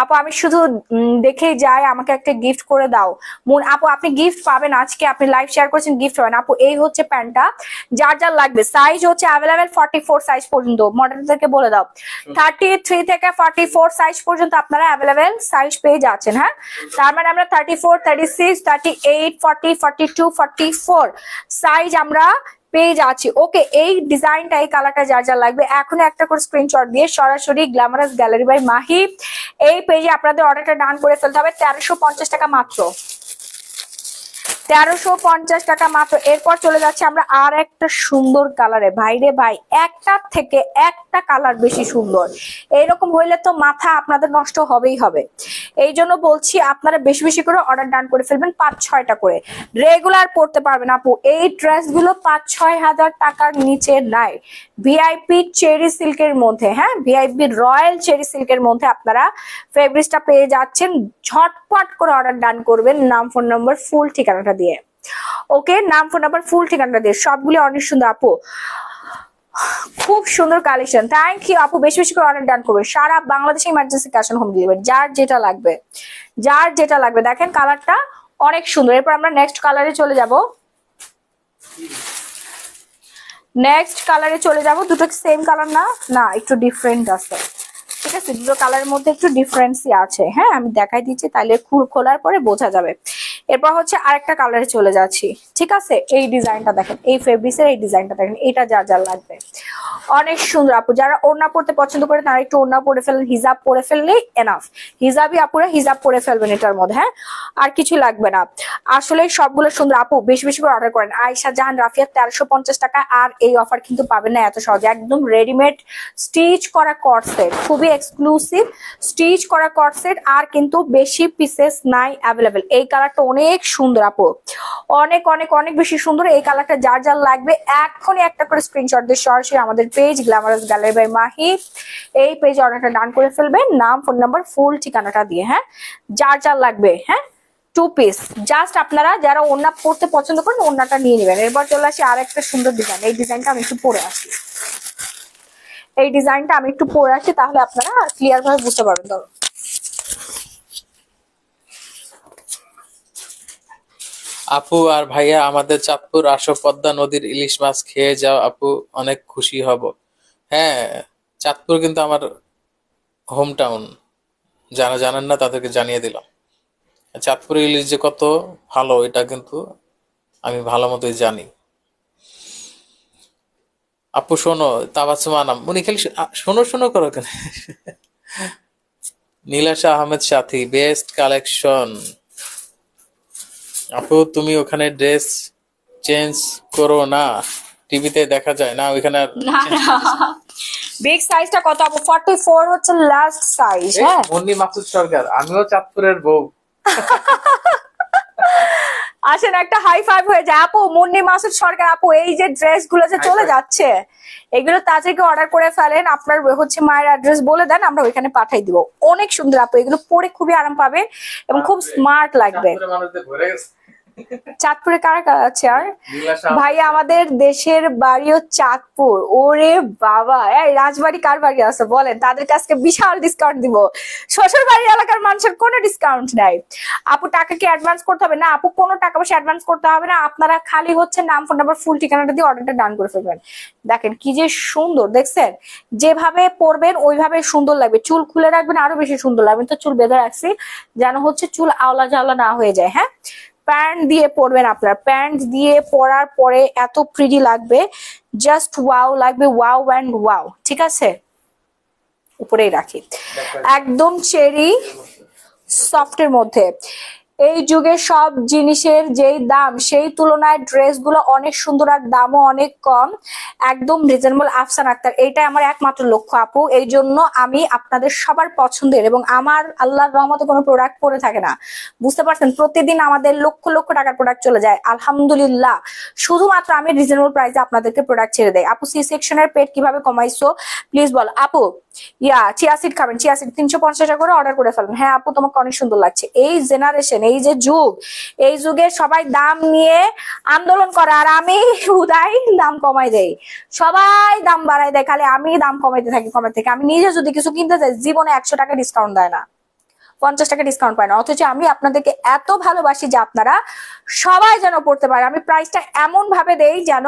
আপু। আমি শুধু দেখেই যাই, আমাকে একটা গিফট করে দাও। মুন আপু, আপনি গিফট পাবেন আজকে, আপনি লাইভ শেয়ার করেছেন, গিফট পাবেন আপু। এই হচ্ছে প্যান্টটা, যার যার লাগবে সাইজ হচ্ছে অ্যাভেলেবেল 44 সাইজ পর্যন্ত। মডেলদেরকে বলে দাও 33 থেকে 44 সাইজ পর্যন্ত আপনারা অ্যাভেলেবেল সাইজ পেয়ে যাচ্ছেন। হ্যাঁ, তার মানে আমরা 34, 36, 38, 40, 42, 44 সাইজ আমরা পেয়ে যাচ্ছি। ওকে, এই ডিজাইনটা, এই কালারটা যার যার লাগবে এখন একটা করে স্ক্রিনশট দিয়ে সরাসরি গ্ল্যামারাস গ্যালারি বাই মাহি এই পেজে আপনাদের অর্ডারটা ডান করে ফেলতে হবে। 1350 টাকা মাত্র, 1350 টাকা মাত্র। এরপর চলে যাচ্ছে আমরা আর একটা সুন্দর কালারে। ভাইরে ভাই, একটা থেকে একটা কালার বেশি সুন্দর, এইরকম হইলে তো মাথা আপনাদের নষ্ট হবেই হবে। এই জন্য বলছি আপনারা বেশি বেশি করে অর্ডার ডান করে ফেলবেন, 5-6টা করে রেগুলার পড়তে পারবেন আপু। এই ড্রেসগুলো 5-6 হাজার টাকার নিচে নাই, ভিআইপি চেরি সিল্কের মধ্যে। হ্যাঁ, ভিআইপি রয়্যাল চেরি সিল্কের মধ্যে আপনারা ফেব্রিক্সটা পেয়ে যাচ্ছেন। ঝটপট করে অর্ডার ডান করবেন, নাম, ফোন নম্বর, ফুল ঠিকানাটা দিয়ে। ওকে, নাম, ফোন নাম্বার, ফুল ঠিকানাটা দিয়ে। সবগুলি অনেক সুন্দর আপু, খুব সুন্দর কালেকশন। থ্যাংক ইউ আপু, বেশি বেশি করে অর্ডার ডান করবেন। সারা বাংলাদেশে emergency cash on home delivery, যার যেটা লাগবে, যার যেটা লাগবে। দেখেন কালারটা অনেক সুন্দর। এরপর আমরা নেক্সট কালারে চলে যাব, নেক্সট কালারে চলে যাব। দুটো সেম কালার না, না একটু ডিফারেন্ট আছে। ঠিক আছে, দুটো কালারের মধ্যে একটু ডিফারেন্সই আছে। হ্যাঁ, আমি দেখাই দিচ্ছি, তাহলে খোলার পরে বোঝা যাবে। এরপর হচ্ছে আরেকটা কালারে চলে যাচ্ছি, ঠিক আছে। এই ডিজাইনটা দেখেন, এই ফেব্রিক্সের এই ডিজাইনটা দেখেন, এটা যা যা লাগবে অনেক সুন্দর আপু। যারা ওড়না পড়তে পছন্দ করে তারা একটু ওড়না পরে ফেলেন, হিজাব পরে ফেললেই এনাফ। হিজাবই আপুরা হিজাব পরে ফেলবেন এটার মধ্যে, হ্যাঁ, আর কিছু লাগবে না। আসলে সবগুলো সুন্দর আপু, বেশি বেশি করে অর্ডার করেন। আয়েশা জাহান রাফিয়া 1350 টাকা। আর এই অফার কিন্তু পাবেন না এত সহজে, একদম রেডিমেড স্টিচ করা কর্সেট, খুবই এক্সক্লুসিভ স্টিচ করা কর্সেট, আর কিন্তু বেশি পিসেস নাই অ্যাভেলেবেল। এই কালারটা অনেক সুন্দর আপু, অনেক অনেক অনেক বেশি সুন্দর। এই কালারটা যার যার লাগবে এখনই একটা করে স্ক্রিনশট দিয়ে সরাসরি আমাদের page glamorous gallery by Mahi, এই পেজে অর্ডারটা ডান করে ফেলবেন, নাম, ফোন নাম্বার, ফুল ঠিকানাটা দিয়ে, হ্যাঁ, যার যার লাগবে, হ্যাঁ, 2 পিস। জাস্ট আপনারা যারা ওড়না পড়তে পছন্দ করেন ওড়নাটা নিয়ে নেবেন। এরপর চলে আসি আর একটা সুন্দর ডিজাইন। এই ডিজাইনটা আমি একটু পরে আসি, এই ডিজাইনটা আমি একটু পরে আসি, তাহলে আপনারা ক্লিয়ার ভাবে বুঝতে পারবেন। ধরো আপু আর ভাইয়া, আমাদের চাঁদপুর আসো, পদ্মা নদীর ইলিশ মাছ খেয়ে যাও আপু, অনেক খুশি হব। হ্যাঁ, চাঁদপুর কিন্তু আমার হোম টাউন, যারা জানেন না তাদেরকে জানিয়ে দিলাম। চাঁদপুরের ইলিশ যে কত ভালো এটা কিন্তু আমি ভালো মতোই জানি। আপু শোনো, তাবাসসুম আনাম, উনি খালি শোনো শোনো করো কেন? নীলাশা আহমেদ সাথী, বেস্ট কালেকশন। আপু তুমি ওখানে ড্রেস চেঞ্জ করো না, টিভিতে দেখা যায় না ওইখানে আর না না, বিগ সাইজটা কত আপু? 44 হচ্ছে লাস্ট সাইজ। হ্যাঁ, মুন্নি মাসুদ সরকার, আমিও চাঁদপুরের বউ। আসেন একটা হাই ফাইভ হয়ে যায় আপু। মুন্নি মাসুদ সরকার আপু, এই যে ড্রেস গুলো যে চলে যাচ্ছে এগুলো তাদেরকে অর্ডার করে ফেলেন, আপনার হচ্ছে মায়ের অ্যাড্রেস বলে দেন, আমরা ওইখানে পাঠাই দিব। অনেক সুন্দর আপু, এগুলো পরে খুবই আরাম পাবে এবং খুব স্মার্ট লাগবে। চাঁদপুরের মানুষদের ভরে গেছে। চাঁদপুরে কারা কারা আছে? আর ভাই আমাদের দেশের বাড়িও চাঁদপুর। ওরে বাবা, এই রাজবাড়ি কার বাড়ি আছে বলেন, তাদের কাছে বিশাল ডিসকাউন্ট দিব। শ্বশুর বাড়ির এলাকার মানুষের কোনো ডিসকাউন্ট নাই আপু। টাকা কি অ্যাডভান্স করতে হবে? না আপু, কোনো টাকা পয়সা অ্যাডভান্স করতে হবে না। আপনারা খালি হচ্ছে নাম, ফোন নাম্বার, ফুল ঠিকানাটা দিয়ে অর্ডারটা ডান করে ফেলবেন। দেখেন কি যে সুন্দর, দেখছেন? যেভাবে পরবেন ওইভাবে সুন্দর লাগবে। চুল খুলে রাখবেন আরো বেশি সুন্দর লাগবে। তো চুল বেঁধে রাখছি যেন হচ্ছে চুল আওলা ঝাওলা না হয়ে যায়। হ্যাঁ, প্যান্ট দিয়ে পরবেন আপনার, প্যান্ট দিয়ে পরার পরে এত প্রিটি লাগবে, জাস্ট ওয়াও লাগবে, ওয়াও অ্যান্ড ওয়াও। ঠিক আছে, উপরেই রাখি, একদম চেরি সফটের মধ্যে। এই যুগে সব জিনিসের যেই দাম সেই তুলনায় ড্রেসগুলো অনেক সুন্দর আর দামও অনেক কম, একদম রিজনেবল। আফসান আক্তার, এইটাই আমার একমাত্র লক্ষ্য আপু। এই জন্য আমি আপনাদের সবার পছন্দের, এবং আমার আল্লাহর রহমতে কোনো প্রোডাক্ট পরে থাকে না, বুঝতে পারছেন? প্রতিদিন আমাদের লক্ষ লক্ষ টাকার প্রোডাক্ট চলে যায় আলহামদুলিল্লাহ। শুধুমাত্র আমি রিজনেবল প্রাইসে আপনাদেরকে প্রোডাক্ট ছেড়ে দেয়। আপু সি সেকশনের পেট কিভাবে কমাইছো প্লিজ বল। আপু চিয়া সিড খাবেন, চিয়া সিড 350 টাকা করে অর্ডার করে ফেলেন। হ্যাঁ আপু, তোমাকে অনেক সুন্দর লাগছে। এই জেনারেশন, এই যে যুগ, এই যুগে সবাই দাম নিয়ে আন্দোলন করে, আর আমি উদাই দাম কমাই দেই। সবাই দাম বাড়াই দেয়, খালি আমি দাম কমাইতে থাকি। আমি নিজে যদি কিছু কিনতে চাই, জীবনে 100 টাকা ডিসকাউন্ট দেয় না, 50 টাকা ডিসকাউন্ট পায় না। অথচ আমি আপনাদেরকে এত ভালোবাসি যে আপনারা সবাই যেন পড়তে পারে। আমি প্রাইসটা এমন ভাবে দেই যেন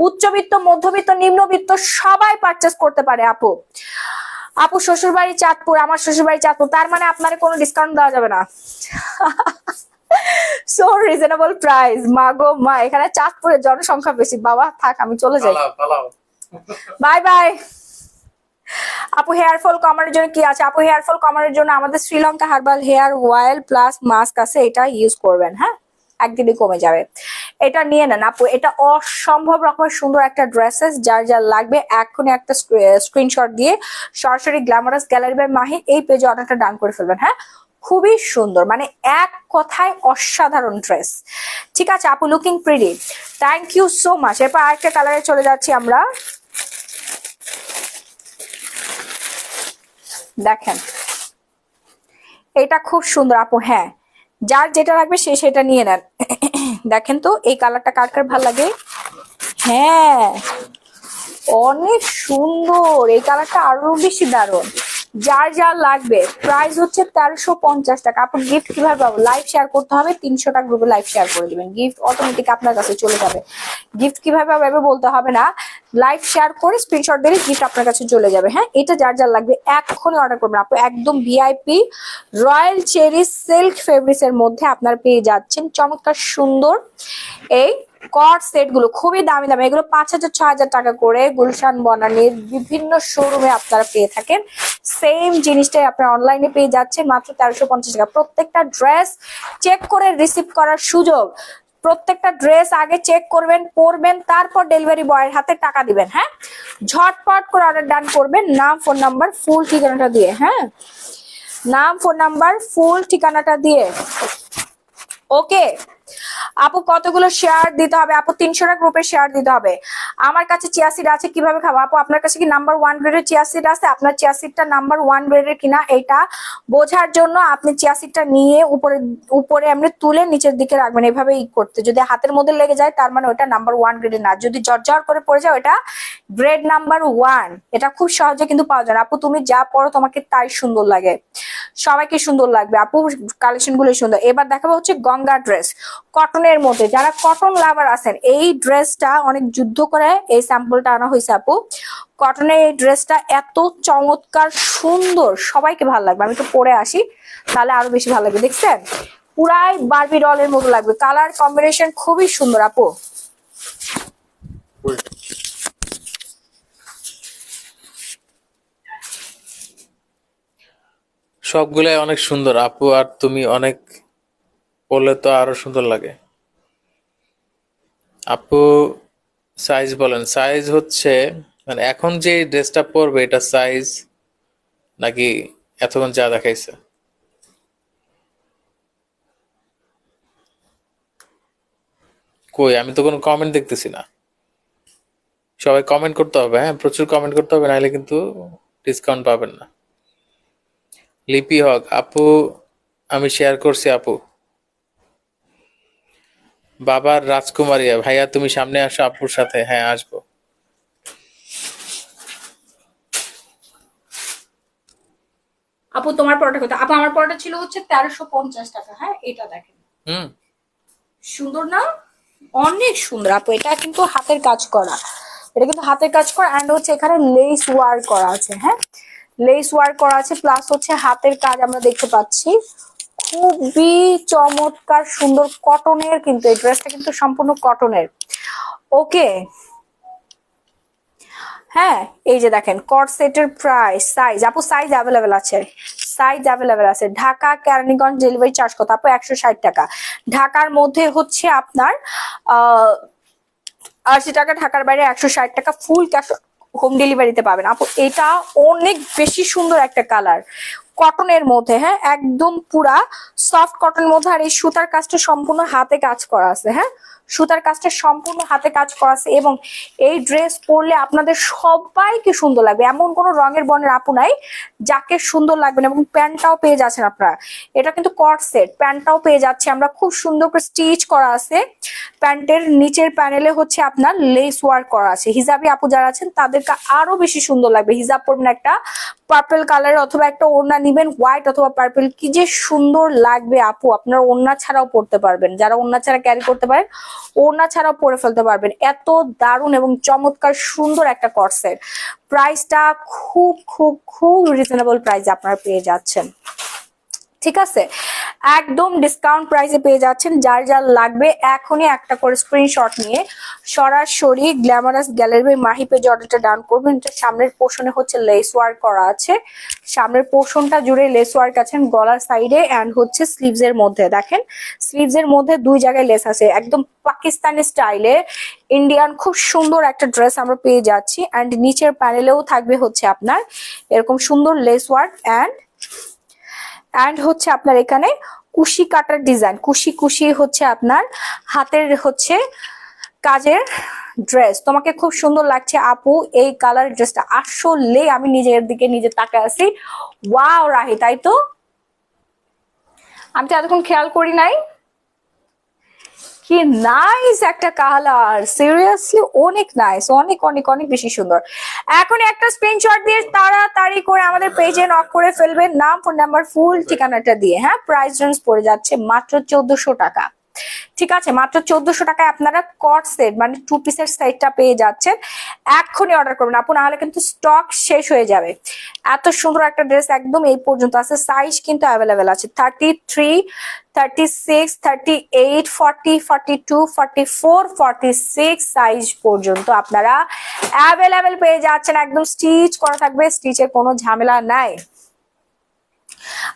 উচ্চবিত্ত, মধ্যবিত্ত, নিম্নবিত্ত সবাই পারচেস করতে পারে। আপু শ্বশুরবাড়ি চাঁদপুর, আমার শ্বশুরবাড়ি চাঁদপুর, তার মানে আপনার কোনো ডিসকাউন্ট দেওয়া যাবে না। So reasonable price. মা গো মা, এখানে চাঁদপুরের জনসংখ্যা বেশি। বাবা থাক, আমি চলে যাই, বাই বাই। আপু হেয়ার ফল কমানোর জন্য কি আছে? আপু হেয়ার ফল কমানোর জন্য আমাদের Sri Lanka herbal hair oil plus mask আছে, এটা ইউজ করবেন। হ্যাঁ, একদিনই কমে যাবে। এটা নিয়ে নেন আপু, এটা অসম্ভব রকমের সুন্দর একটা ড্রেসেস। যার যার লাগবে এখনই একটা স্ক্রিনশট দিয়ে সরাসরি গ্ল্যামারাস গ্যালারি বাই মাহি এই পেজে অর্ডারটা ডান করে ফেলবেন। হ্যাঁ, খুবই সুন্দর, মানে এক কথায় অসাধারণ ড্রেস। ঠিক আছে আপু, looking pretty, thank you so much. এরপর আরেকটা কালারে চলে যাচ্ছি আমরা। দেখেন এটা খুব সুন্দর আপু। হ্যাঁ, যার যেটা লাগবে সে সেটা নিয়ে নেন। দেখেন তো এই কালারটা কার কার ভালো লাগে? হ্যাঁ, অনেক সুন্দর, এই কালারটা আরো বেশি দারুণ। যার যার লাগবে প্রাইস হচ্ছে 1350 টাকা। আপু গিফট কিভাবে পাবো? লাইভ শেয়ার করতে হবে, 300টা গ্রুপে লাইভ শেয়ার করে দিবেন, গিফট অটোমেটিক আপনার কাছে চলে যাবে। গিফট কিভাবে পাবো এভাবে বলতে হবে না, লাইভ শেয়ার করে স্ক্রিনশট দিলে গিফট আপনার কাছে চলে যাবে। হ্যাঁ, এটা যার যার লাগবে এখনই অর্ডার করবেন আপু। একদম VIP royal cherry silk fabrics এর মধ্যে আপনার পেয়ে যাচ্ছেন চমৎকার সুন্দর এই কট সেট গুলো, খুবই দামি দামি, এগুলো 5000 6000 টাকা করে গুলশান বনানীর বিভিন্ন শোরুমে আপনারা পেয়ে থাকেন। সেম জিনিসটাই আপনারা অনলাইনে পেয়ে যাচ্ছেন মাত্র 1350 টাকা। প্রত্যেকটা ড্রেস চেক করে রিসিভ করার সুযোগ, প্রত্যেকটা ড্রেস আগে চেক করবেন, পরবেন, তারপর ডেলিভারি বয়ের হাতে টাকা দিবেন। হ্যাঁ, ঝটপট করে অর্ডার ডান করবেন, নাম ফোন নাম্বার ফুল ঠিকানাটা দিয়ে। হ্যাঁ, নাম ফোন নাম্বার ফুল ঠিকানাটা দিয়ে। ওকে আপু, কতগুলো শেয়ার দিতে হবে? আপু 300টা গ্রুপে শেয়ার দিতে হবে। আমার কাছে চিয়া সিড আছে, কিভাবে খাবো? আপু আপনার কাছে কি নাম্বার 1 গ্রেডের চিয়া সিড আছে? আপনার চিয়া সিডটা নাম্বার 1 গ্রেডের কিনা এটা বোঝার জন্য আপনি চিয়া সিডটা নিয়ে উপরে উপরে এমনি তুলে নিচের দিকে রাখবেন, এভাবে করতে। যদি হাতের মধ্যে লেগে যায় তার মানে ওটা নাম্বার 1 গ্রেডের না, যদি ঝরঝর করে পড়ে যায় ওটা গ্রেড নাম্বার 1। এটা খুব সহজে কিন্তু পাওয়া যায়। আপু তুমি যা পড়ো তোমাকে তাই সুন্দর লাগে, সবাইকে সুন্দর লাগবে আপু, কালেকশন গুলো সুন্দর। এবার দেখাবো হচ্ছে গঙ্গা ড্রেস কটনের মধ্যে। যারা কটন লাভার আছেন, এই ড্রেসটা অনেক যুদ্ধ করে এই স্যাম্পলটা আনা হয়েছে আপু। কটনের এই ড্রেসটা এত চমৎকার সুন্দর, সবাইকে ভালো লাগবে। আমি তো পরে আসি তাহলে আরো বেশি ভালো লাগবে। দেখছেন, পুরাই বারবি ডলের মতো লাগবে, কালার কম্বিনেশন খুবই সুন্দর আপু। সবগুলাই অনেক সুন্দর আপু, আর তুমি অনেক পরলে তো আরো সুন্দর লাগে। আপু সাইজ বলেন, সাইজ হচ্ছে মানে এখন যে ড্রেসটা পরবে এটা সাইজ নাকি এতক্ষণ যা দেখাইছে? কই, আমি তো কোনো কমেন্ট দেখতেছি না। সবাই কমেন্ট করতে হবে, হ্যাঁ প্রচুর কমেন্ট করতে হবে, নাহলে কিন্তু ডিসকাউন্ট পাবেন না। লিপি হক আপু, আমি শেয়ার করছি আপু। বাবার রাজকুমারিয়া ভাইয়া, তুমি সামনে আসো আপুর সাথে। হ্যাঁ আসবো। আপু তোমার পরোটা কত? আপু আমার পরোটা ছিল হচ্ছে 1350 টাকা। হ্যাঁ, এটা দেখেন, হুম, সুন্দর না? অনেক সুন্দর আপু, এটা কিন্তু হাতের কাজ করা, এটা কিন্তু হাতের কাজ করা এন্ড হচ্ছে এখানে লেস ওয়ার্ক করা আছে। হ্যাঁ, লেস ওয়ার্ক করা আছে প্লাস হচ্ছে হাতের কাজ আমরা দেখতে পাচ্ছি। খুবই চমৎকার সুন্দর কটনের, কিন্তু এই ড্রেসটা কিন্তু সম্পূর্ণ কটনের। ওকে, হ্যাঁ এই যে দেখেন কট সেটের প্রাইস, সাইজ আপু সাইজ অ্যাভেলেবেল আছে, সাইজ অ্যাভেলেবেল আছে। ঢাকা কেরানীগঞ্জ ডেলিভারি চার্জ কত আপু? 160 টাকা। ঢাকার মধ্যে হচ্ছে আপনার 80 টাকা, ঢাকার বাইরে 160 টাকা, ফুল ক্যাশ হোম ডেলিভারিতে পাবেন আপু। এটা অনেক বেশি সুন্দর একটা কালার কটনের মধ্যে। হ্যাঁ, একদম পুরা সফট কটনের মধ্যে, আর এই সুতার কাজটা সম্পূর্ণ হাতে কাজ করা আছে। হ্যাঁ, সুতার কাজটা সম্পূর্ণ হাতে কাজ করা আছে এবং এই ড্রেস পরলে আপনাদের সবাইকে সুন্দর লাগবে, এমন কোনো রঙের বর্ণের আপু নাই যাকে সুন্দর লাগবে না। এবং প্যান্টটাও পেয়ে যাচ্ছেন আপনারা, এটা কিন্তু কট সেট, প্যান্টটাও পেয়ে যাচ্ছে আমরা, খুব সুন্দর করে স্টিচ করা আছে। প্যান্টের নিচের প্যানেলে হচ্ছে আপনার লেস ওয়ার্ক করা আছে। হিজাবি আপু যারা আছেন তাদেরকে আরো বেশি সুন্দর লাগবে। হিজাব পরবেন একটা পার্পল কালারের, অথবা একটা ওড়না নিবেন হোয়াইট অথবা পার্পল, কি যে সুন্দর লাগবে আপু। আপনারা ওড়না ছাড়াও পরতে পারবেন, যারা ওড়না ছাড়া ক্যারি করতে পারেন ওড়না ছাড়াও পরে ফেলতে পারবেন। এত দারুণ এবং চমৎকার সুন্দর একটা কট সেট। প্রাইসটা খুব খুব খুব রিজনেবল প্রাইসে আপনারা পেয়ে যাচ্ছেন, ঠিক আছে? একদম ডিসকাউন্ট প্রাইসে পেয়ে যাচ্ছেন। যার যার লাগবে এখনই একটা করে স্ক্রিনশট নিয়ে সরাসরি গ্ল্যামারাস গ্যালারি মাহি পেজে অর্ডারটা ডান করবেন। এটা সামনের পোর্শনে হচ্ছে লেস ওয়ার্ক করা আছে, সামনের পোর্শনটা জুড়ে লেস ওয়ার্ক আছে, গলার সাইডে এন্ড হচ্ছে স্লিভস এর মধ্যে দেখেন, স্লিভস এর মধ্যে দুই জায়গায় লেস আছে। একদম পাকিস্তানি স্টাইলে ইন্ডিয়ান খুব সুন্দর একটা ড্রেস আমরা পেয়ে যাচ্ছি। এন্ড নিচের প্যানেলেও থাকবে হচ্ছে আপনার এরকম সুন্দর লেস ওয়ার্ক এন্ড হচ্ছে আপনার এখানে কুশি কাটার ডিজাইন, কুশি কুশি হচ্ছে আপনার হাতের হচ্ছে কাজের ড্রেস। তোমাকে খুব সুন্দর লাগছে আপু এই কালার ড্রেসটা, আসলে আমি নিজের দিকে নিজে তাকায় আছি। ওয়াও রাহি, তাই তো? আমি তো এতক্ষণ খেয়াল করি নাই। কি নাইস একটা কালার, সিরিয়াসলি অনেক নাইস, অনেক অনেক অনেক বেশি সুন্দর। এখন একটা স্ক্রিনশট দিয়ে তাড়াতাড়ি করে আমাদের পেজে নক করে ফেলবেন, নাম, ফোন নাম্বার, ফুল ঠিকানাটা দিয়ে। হ্যাঁ, প্রাইস রেঞ্জ পড়ে যাচ্ছে মাত্র 1400 টাকা। ঠিক আছে, মাত্র 1400 টাকায় আপনারা কট সেট মানে 2 পিসের সেটটা পেয়ে যাচ্ছেন। এখনই অর্ডার করবেন আপু, না হলে কিন্তু স্টক শেষ হয়ে যাবে। এত সুন্দর একটা ড্রেস একদম এই পর্যন্ত আছে, সাইজ কিন্তু অ্যাভেলেবেল আছে 33, 36, 38, 40, 42, 44, 46 সাইজ পর্যন্ত আপনারা অ্যাভেলেবেল পেয়ে যাচ্ছেন। একদম স্টিচ করা থাকবে, স্টিচের কোনো ঝামেলা নাই।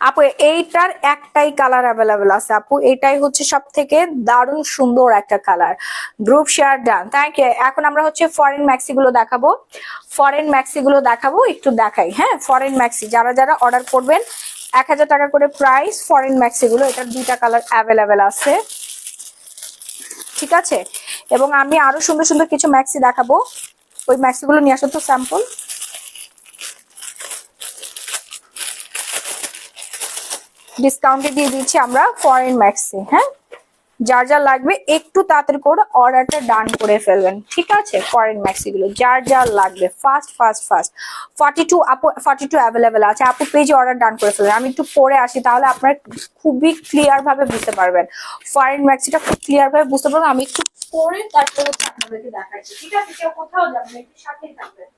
আপু এইটার একটাই কালার অ্যাভেলেবেল আছে আপু, এটাই হচ্ছে সব থেকে দারুণ সুন্দর একটা colour. Group share done, thank you. এখন আমরা হচ্ছে ফরেন ম্যাক্সি গুলো দেখাবো, ফরেন ম্যাক্সি গুলো দেখাবো, একটু দেখাই। হ্যাঁ, ফরেন ম্যাক্সি যারা যারা অর্ডার করবেন 1000 টাকা করে প্রাইস ফরেন ম্যাক্সি গুলো। এটার 2টা কালার অ্যাভেলেবেল আছে, ঠিক আছে। এবং আমি আরো সুন্দর সুন্দর কিছু ম্যাক্সি দেখাবো, ওই ম্যাক্সি গুলো নিয়ে আসো তো স্যাম্পল। ডিসকাউন্টে দিয়ে দিচ্ছি আমরা ফরেন ম্যাক্সি। হ্যাঁ, যার যার লাগবে একটু তাড়াতাড়ি করে অর্ডারটা ডান করে ফেলবেন, ঠিক আছে। ফরেন ম্যাক্সি গুলো যার যার লাগবে ফাস্ট ফাস্ট ফাস্ট। 42 আপু, 42 অ্যাভেলেবেল আছে আপু, পেজে অর্ডার ডান করে ফেলবেন। আমি একটু পরে আসি, তাহলে আপনারা খুবই ক্লিয়ার ভাবে বুঝতে পারবেন, ফরেন ম্যাক্সিটা খুব ক্লিয়ার ভাবে বুঝতে পারবেন। আমি একটু পরে তারপরে আপনাদেরকে দেখাচ্ছি, ঠিক আছে। কেউ কোথাও যাবেন, একটু সাথেই থাকবেন।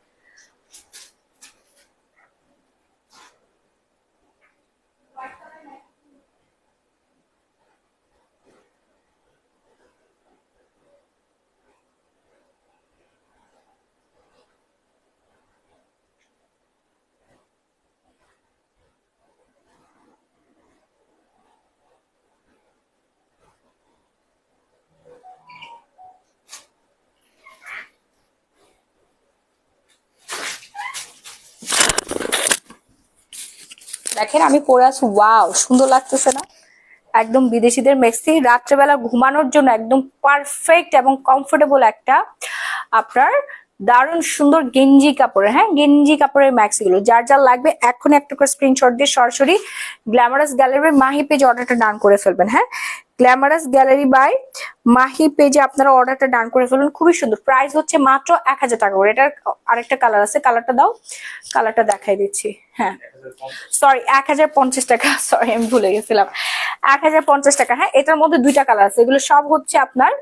দেখেন আমি পরে আছি, ওয়াও সুন্দর লাগতেছে না? একদম বিদেশিদের মেক্সি, রাত্রেবেলা ঘুমানোর জন্য একদম পারফেক্ট এবং কমফোর্টেবল একটা আপনার দারুণ সুন্দর গেঞ্জি কাপড়ের, হ্যাঁ গেঞ্জি কাপড়ের ম্যাক্সি গুলো। যার যার লাগবে এখনই একটা করে স্ক্রিনশট দিয়ে সরাসরি গ্ল্যামারাস গ্যালারির মাহি পেজে অর্ডারটা ডান করে ফেলবেন। হ্যাঁ, গ্ল্যামারাস গ্যালারি বাই মাহি পেজে আপনারা অর্ডারটা ডান করে ফেলবেন। খুবই সুন্দর, প্রাইস হচ্ছে মাত্র 1000 টাকা করে। এটার আরেকটা কালার আছে, কালারটা দাও, কালারটা দেখাই দিচ্ছি। হ্যাঁ সরি, 1050 টাকা, সরি আমি ভুলে গেছিলাম, 1050 টাকা। হ্যাঁ, এটার মধ্যে 2টা কালার আছে, এগুলো সব হচ্ছে আপনার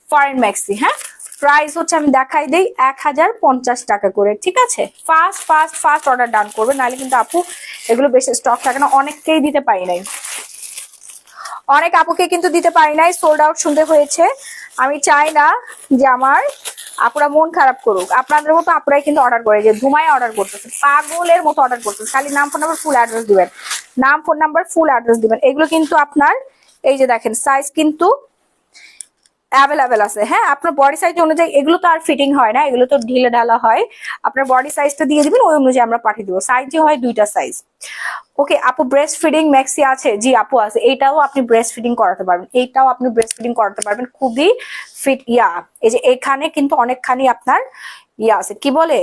ফরেন ম্যাক্সি। হ্যাঁ, প্রাইস হচ্ছে আমি দেখাই দেই 1050 টাকা করে, ঠিক আছে। ফাস্ট ফাস্ট ফাস্ট অর্ডার ডান করবে, নাহলে কিন্তু আপু এগুলো বেশি স্টক থাকে না, অনেককেই দিতে পারি নাই, অনেক আপুকে কিন্তু দিতে পারি নাই, সোল্ড আউট শুনতে হয়েছে। আমি চাই না যে আমার আপুরা মন খারাপ করুক, আপনাদের মতো আপুরাই কিন্তু অর্ডার করে, যে ঘুমায় অর্ডার করতেছে, পাগলের মতো অর্ডার করতেছে, খালি নাম ফোন নাম্বার ফুল অ্যাড্রেস দিবেন, নাম ফোন নাম্বার ফুল অ্যাড্রেস দিবেন। এগুলো কিন্তু আপনার এই যে দেখেন সাইজ কিন্তু অ্যাভেলেবেল আছে। হ্যাঁ, আপনার বডি সাইজ অনুযায়ী, এগুলো তো আর ফিটিং হয় না, এগুলো তো ঢিলে ঢালা হয়। আপনার বডি সাইজটা দিয়ে দিবেন, ওই অনুযায়ী আমরা পাঠিয়ে দিব। সাইজই হয় 2টা সাইজ। ওকে আপু, ব্রেস্ট ফিডিং ম্যাক্সি আছে? জি আপু আছে, এইটাও আপনি ব্রেস্ট ফিডিং করাতে পারবেন, এইটাও আপনি ব্রেস্ট ফিডিং করাতে পারবেন, খুবই ফিট। এই যে এখানে কিন্তু অনেকখানি আপনার আছে, কি বলে,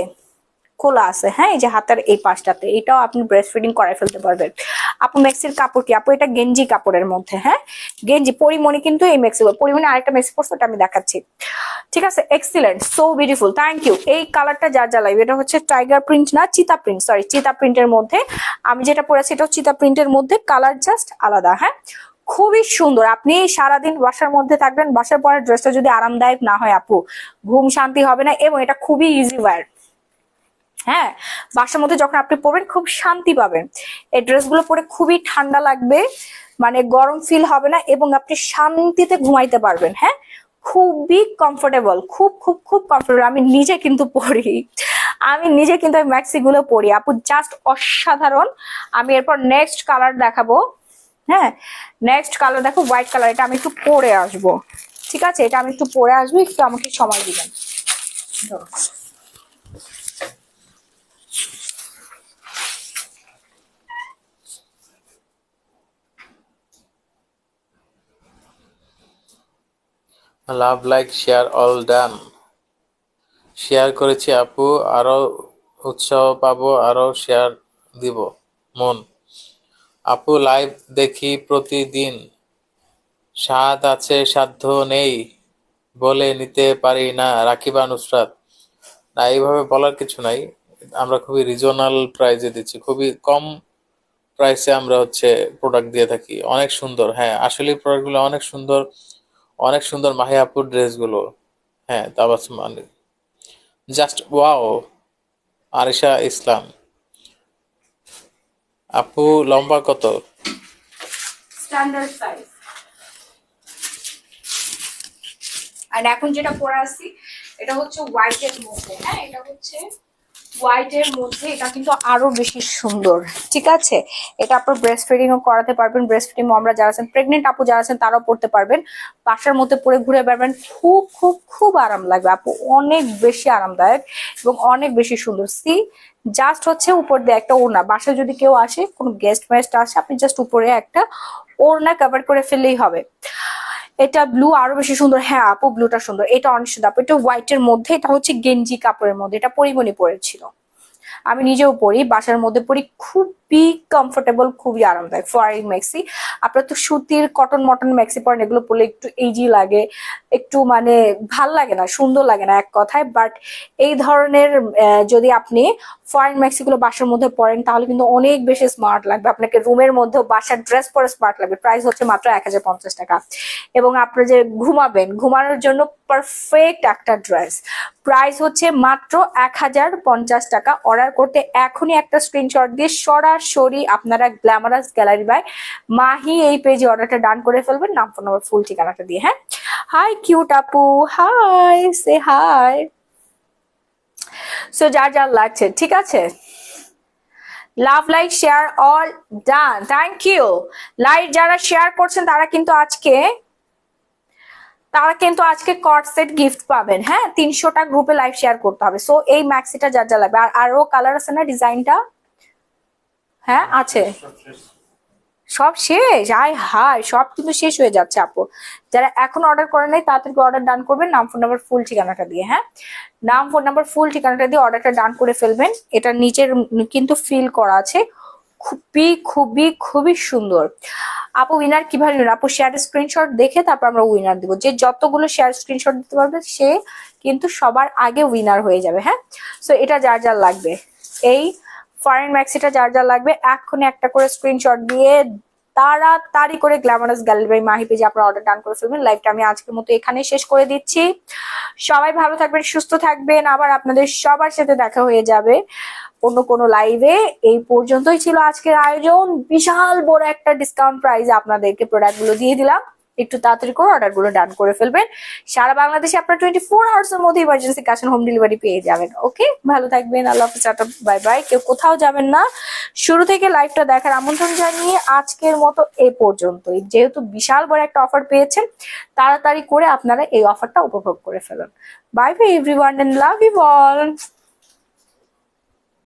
খোলা আছে। হ্যাঁ, এই যে হাতের এই পাশটাতে, এটাও আপনি ব্রেস্ট ফিডিং করাই ফেলতে পারবেন। আপু ম্যাক্সির কাপড় কি? আপু এটা গেঞ্জি কাপড়ের মধ্যে, হ্যাঁ গেঞ্জি। পরিমণি কিন্তু এই ম্যাক্সি, পরিমণি আরেকটা ম্যাক্সি পরছে, ওটা আমি দেখাচ্ছি, ঠিক আছে। Excellent, so beautiful, thank you. এই কালারটা যার যা লাগবে, এটা হচ্ছে টাইগার প্রিন্ট না, চিতা প্রিন্ট, সরি চিতা প্রিন্টের মধ্যে। আমি যেটা পরেছি এটাও চিতা প্রিন্টের মধ্যে, কালার জাস্ট আলাদা। হ্যাঁ, খুবই সুন্দর। আপনি সারাদিন বাসার মধ্যে থাকবেন, বাসার পরে ড্রেসটা যদি আরামদায়ক না হয় আপু, ঘুম শান্তি হবে না। এবং এটা খুবই ইজি ওয়্যার। হ্যাঁ, বাসার মধ্যে যখন আপনি পরবেন খুব শান্তি পাবেন। এই ড্রেসগুলো পরে খুবই ঠান্ডা লাগবে, মানে গরম ফিল হবে না, এবং আপনি শান্তিতে ঘুমাইতে পারবেন। হ্যাঁ, খুবই কমফোর্টেবল, খুব খুব খুব কমফোর্টেবল। আমি নিজে কিন্তু পরি, আমি নিজে কিন্তু ম্যাক্সি গুলো পরি আপু, জাস্ট অসাধারণ। আমি এরপর নেক্সট কালার দেখাবো। হ্যাঁ, নেক্সট কালার দেখো, হোয়াইট কালার। এটা আমি একটু পরে আসবো, ঠিক আছে, এটা আমি একটু পরে আসবো, একটু আমাকে সময় দিবেন। Love, like, share all done. Share করেছি আপু, আরো উৎসাহ পাবো, আরো শেয়ার দিব মন। আপু লাইভ দেখি প্রতিদিন, স্বাদ আছে সাধ্য নেই বলে নিতে পারি না, রাকিবা নুসরাত। না, এইভাবে বলার কিছু নাই। আমরা খুবই রিজনাল প্রাইসে দিচ্ছি, খুবই কম প্রাইসে আমরা প্রোডাক্ট দিয়ে থাকি। অনেক সুন্দর, হ্যাঁ আসলে প্রোডাক্টগুলো অনেক সুন্দর, অনেক সুন্দর মাহি আপুর ড্রেসগুলো। হ্যাঁ তাবাসসুম মানে জাস্ট ওয়াও। আরিশা ইসলাম আপু লম্বা কত? Standard size. আর এখন যেটা পরে আছি এটা হচ্ছে হোয়াইটের মধ্যে, হ্যাঁ এটা হচ্ছে হোয়াইটের মধ্যে, এটা কিন্তু আরো বেশি সুন্দর। ঠিক আছে, এটা আপনার ব্রেস্ট ফিডিং ও করাতে পারবেন। ব্রেস্ট ফিডিং আমরা যারা আছেন, প্রেগনেন্ট আপু যারা আছেন তারাও পড়তে পারবেন। বাসার মধ্যে পরে ঘুরে বেড়াবেন, খুব খুব খুব আরাম লাগবে আপু, অনেক বেশি আরামদায়ক এবং অনেক বেশি সুন্দর। সি জাস্ট হচ্ছে উপর দিয়ে একটা ওড়না, বাসায় যদি কেউ আসে, কোনো গেস্ট মেস্ট আসে, আপনি জাস্ট উপরে একটা ওড়না কভার করে ফেললেই হবে। এটা ব্লু আরো বেশি সুন্দর। হ্যাঁ আপু ব্লুটা সুন্দর, এটা অনেক সুন্দর আপু। এটা হোয়াইটের মধ্যে, এটা হচ্ছে গেঞ্জি কাপড়ের মধ্যে, এটা পরিমণি পরেছিল, আমি নিজেও পরি, বাসার মধ্যে পরি, খুবই কমফোর্টেবল, খুবই আরামদায়ক। ফরেন ম্যাক্সি, আপনার তো সুতির কটন মটন ম্যাক্সি পরেন, এগুলো পরলে একটু ইজি লাগে, একটু মানে ভাল লাগে না, সুন্দর লাগে না এক কথায়। বাট এই ধরনের যদি আপনি ফরেন ম্যাক্সি গুলো বাসার মধ্যে পরেন তাহলে কিন্তু অনেক বেশি স্মার্ট লাগবে আপনাকে, রুমের মধ্যে বাসার ড্রেস পরে স্মার্ট লাগবে। প্রাইস হচ্ছে মাত্র 1050 টাকা, এবং আপনি যে ঘুমাবেন, ঘুমানোর জন্য পারফেক্ট একটা ড্রেস। প্রাইস হচ্ছে মাত্র 1050 টাকা। অর্ডার করতে এখনই একটা স্ক্রিনশট দিয়ে সরাসরি আপনারা গ্ল্যামারাস গ্যালারি বাই মাহি এই পেজে অর্ডারটা ডান করে ফেলবেন, নাম ফোন নাম্বার ফুল ঠিকানাটা দিয়ে। হ্যাঁ, হাই কিউট আপু, হাই, সে হাই। সো যার যার লাগছে, ঠিক আছে, love like share all done, thank you. Like যারা শেয়ার করছেন তারা কিন্তু আজকে কট সেট গিফট পাবেন। হ্যাঁ, 300টা গ্রুপে লাইভ শেয়ার করতে হবে। সো এই ম্যাক্সিটা যার যা লাগবে, আর আরো কালার আছে না ডিজাইনটা? হ্যাঁ আছে, সব শেষ, আয় হায়, সব কিন্তু শেষ হয়ে যাচ্ছে আপু। যারা এখন অর্ডার করে নাই তাড়াতাড়ি অর্ডার ডান করবেন, নাম ফোন নাম্বার ফুল ঠিকানাটা দিয়ে। হ্যাঁ, নাম ফোন নাম্বার ফুল ঠিকানাটা দিয়ে অর্ডারটা ডান করে ফেলবেন। এটা নিচের কিন্তু ফিল করা আছে, খুবই খুবই খুবই সুন্দর। আপু উইনার কিভাবে নেবেন? আপু শেয়ার স্ক্রিনশট দেখে তারপর আমরা উইনার দিব। যে যতগুলো শেয়ার স্ক্রিনশট দিতে পারবে সে কিন্তু সবার আগে উইনার হয়ে যাবে। হ্যাঁ, সো এটা যার যার লাগবে, এই ফরেন ম্যাক্সিটা যার যার লাগবে, এক্ষুনি একটা করে স্ক্রিনশট দিয়ে তাড়াতাড়ি করে গ্ল্যামারাস গ্যালারি বাই মাহি পেজে আপনার অর্ডার ডান করে ফেলবেন। লাইভটা আমি আজকের মতো এখানেই শেষ করে দিচ্ছি। সবাই ভালো থাকবেন, সুস্থ থাকবেন, আবার আপনাদের সবার সাথে দেখা হয়ে যাবে অন্য কোনো লাইভে। এই পর্যন্তই ছিল আজকের আয়োজন, বিশাল বড় একটা ডিসকাউন্ট প্রাইসে আপনাদেরকে প্রোডাক্ট গুলো দিয়ে দিলাম। একটু তাড়াতাড়ি করে অর্ডার গুলো ডান করে ফেলবেন। সারা বাংলাদেশে আপনার 24 আওয়ার্স এর মধ্যে emergency cash on home delivery পেয়ে যাবেন। ওকে, ভালো থাকবেন, আল্লাহ হাফেজ, টাটা বাই বাই। কেউ কোথাও যাবেন না, শুরু থেকে লাইভটা দেখার আমন্ত্রণ জানিয়ে আজকের মতো এই পর্যন্তই। যেহেতু বিশাল বড় একটা অফার পেয়েছেন, তাড়াতাড়ি করে আপনারা এই অফারটা উপভোগ করে ফেলুন। Bye bye everyone and love you all.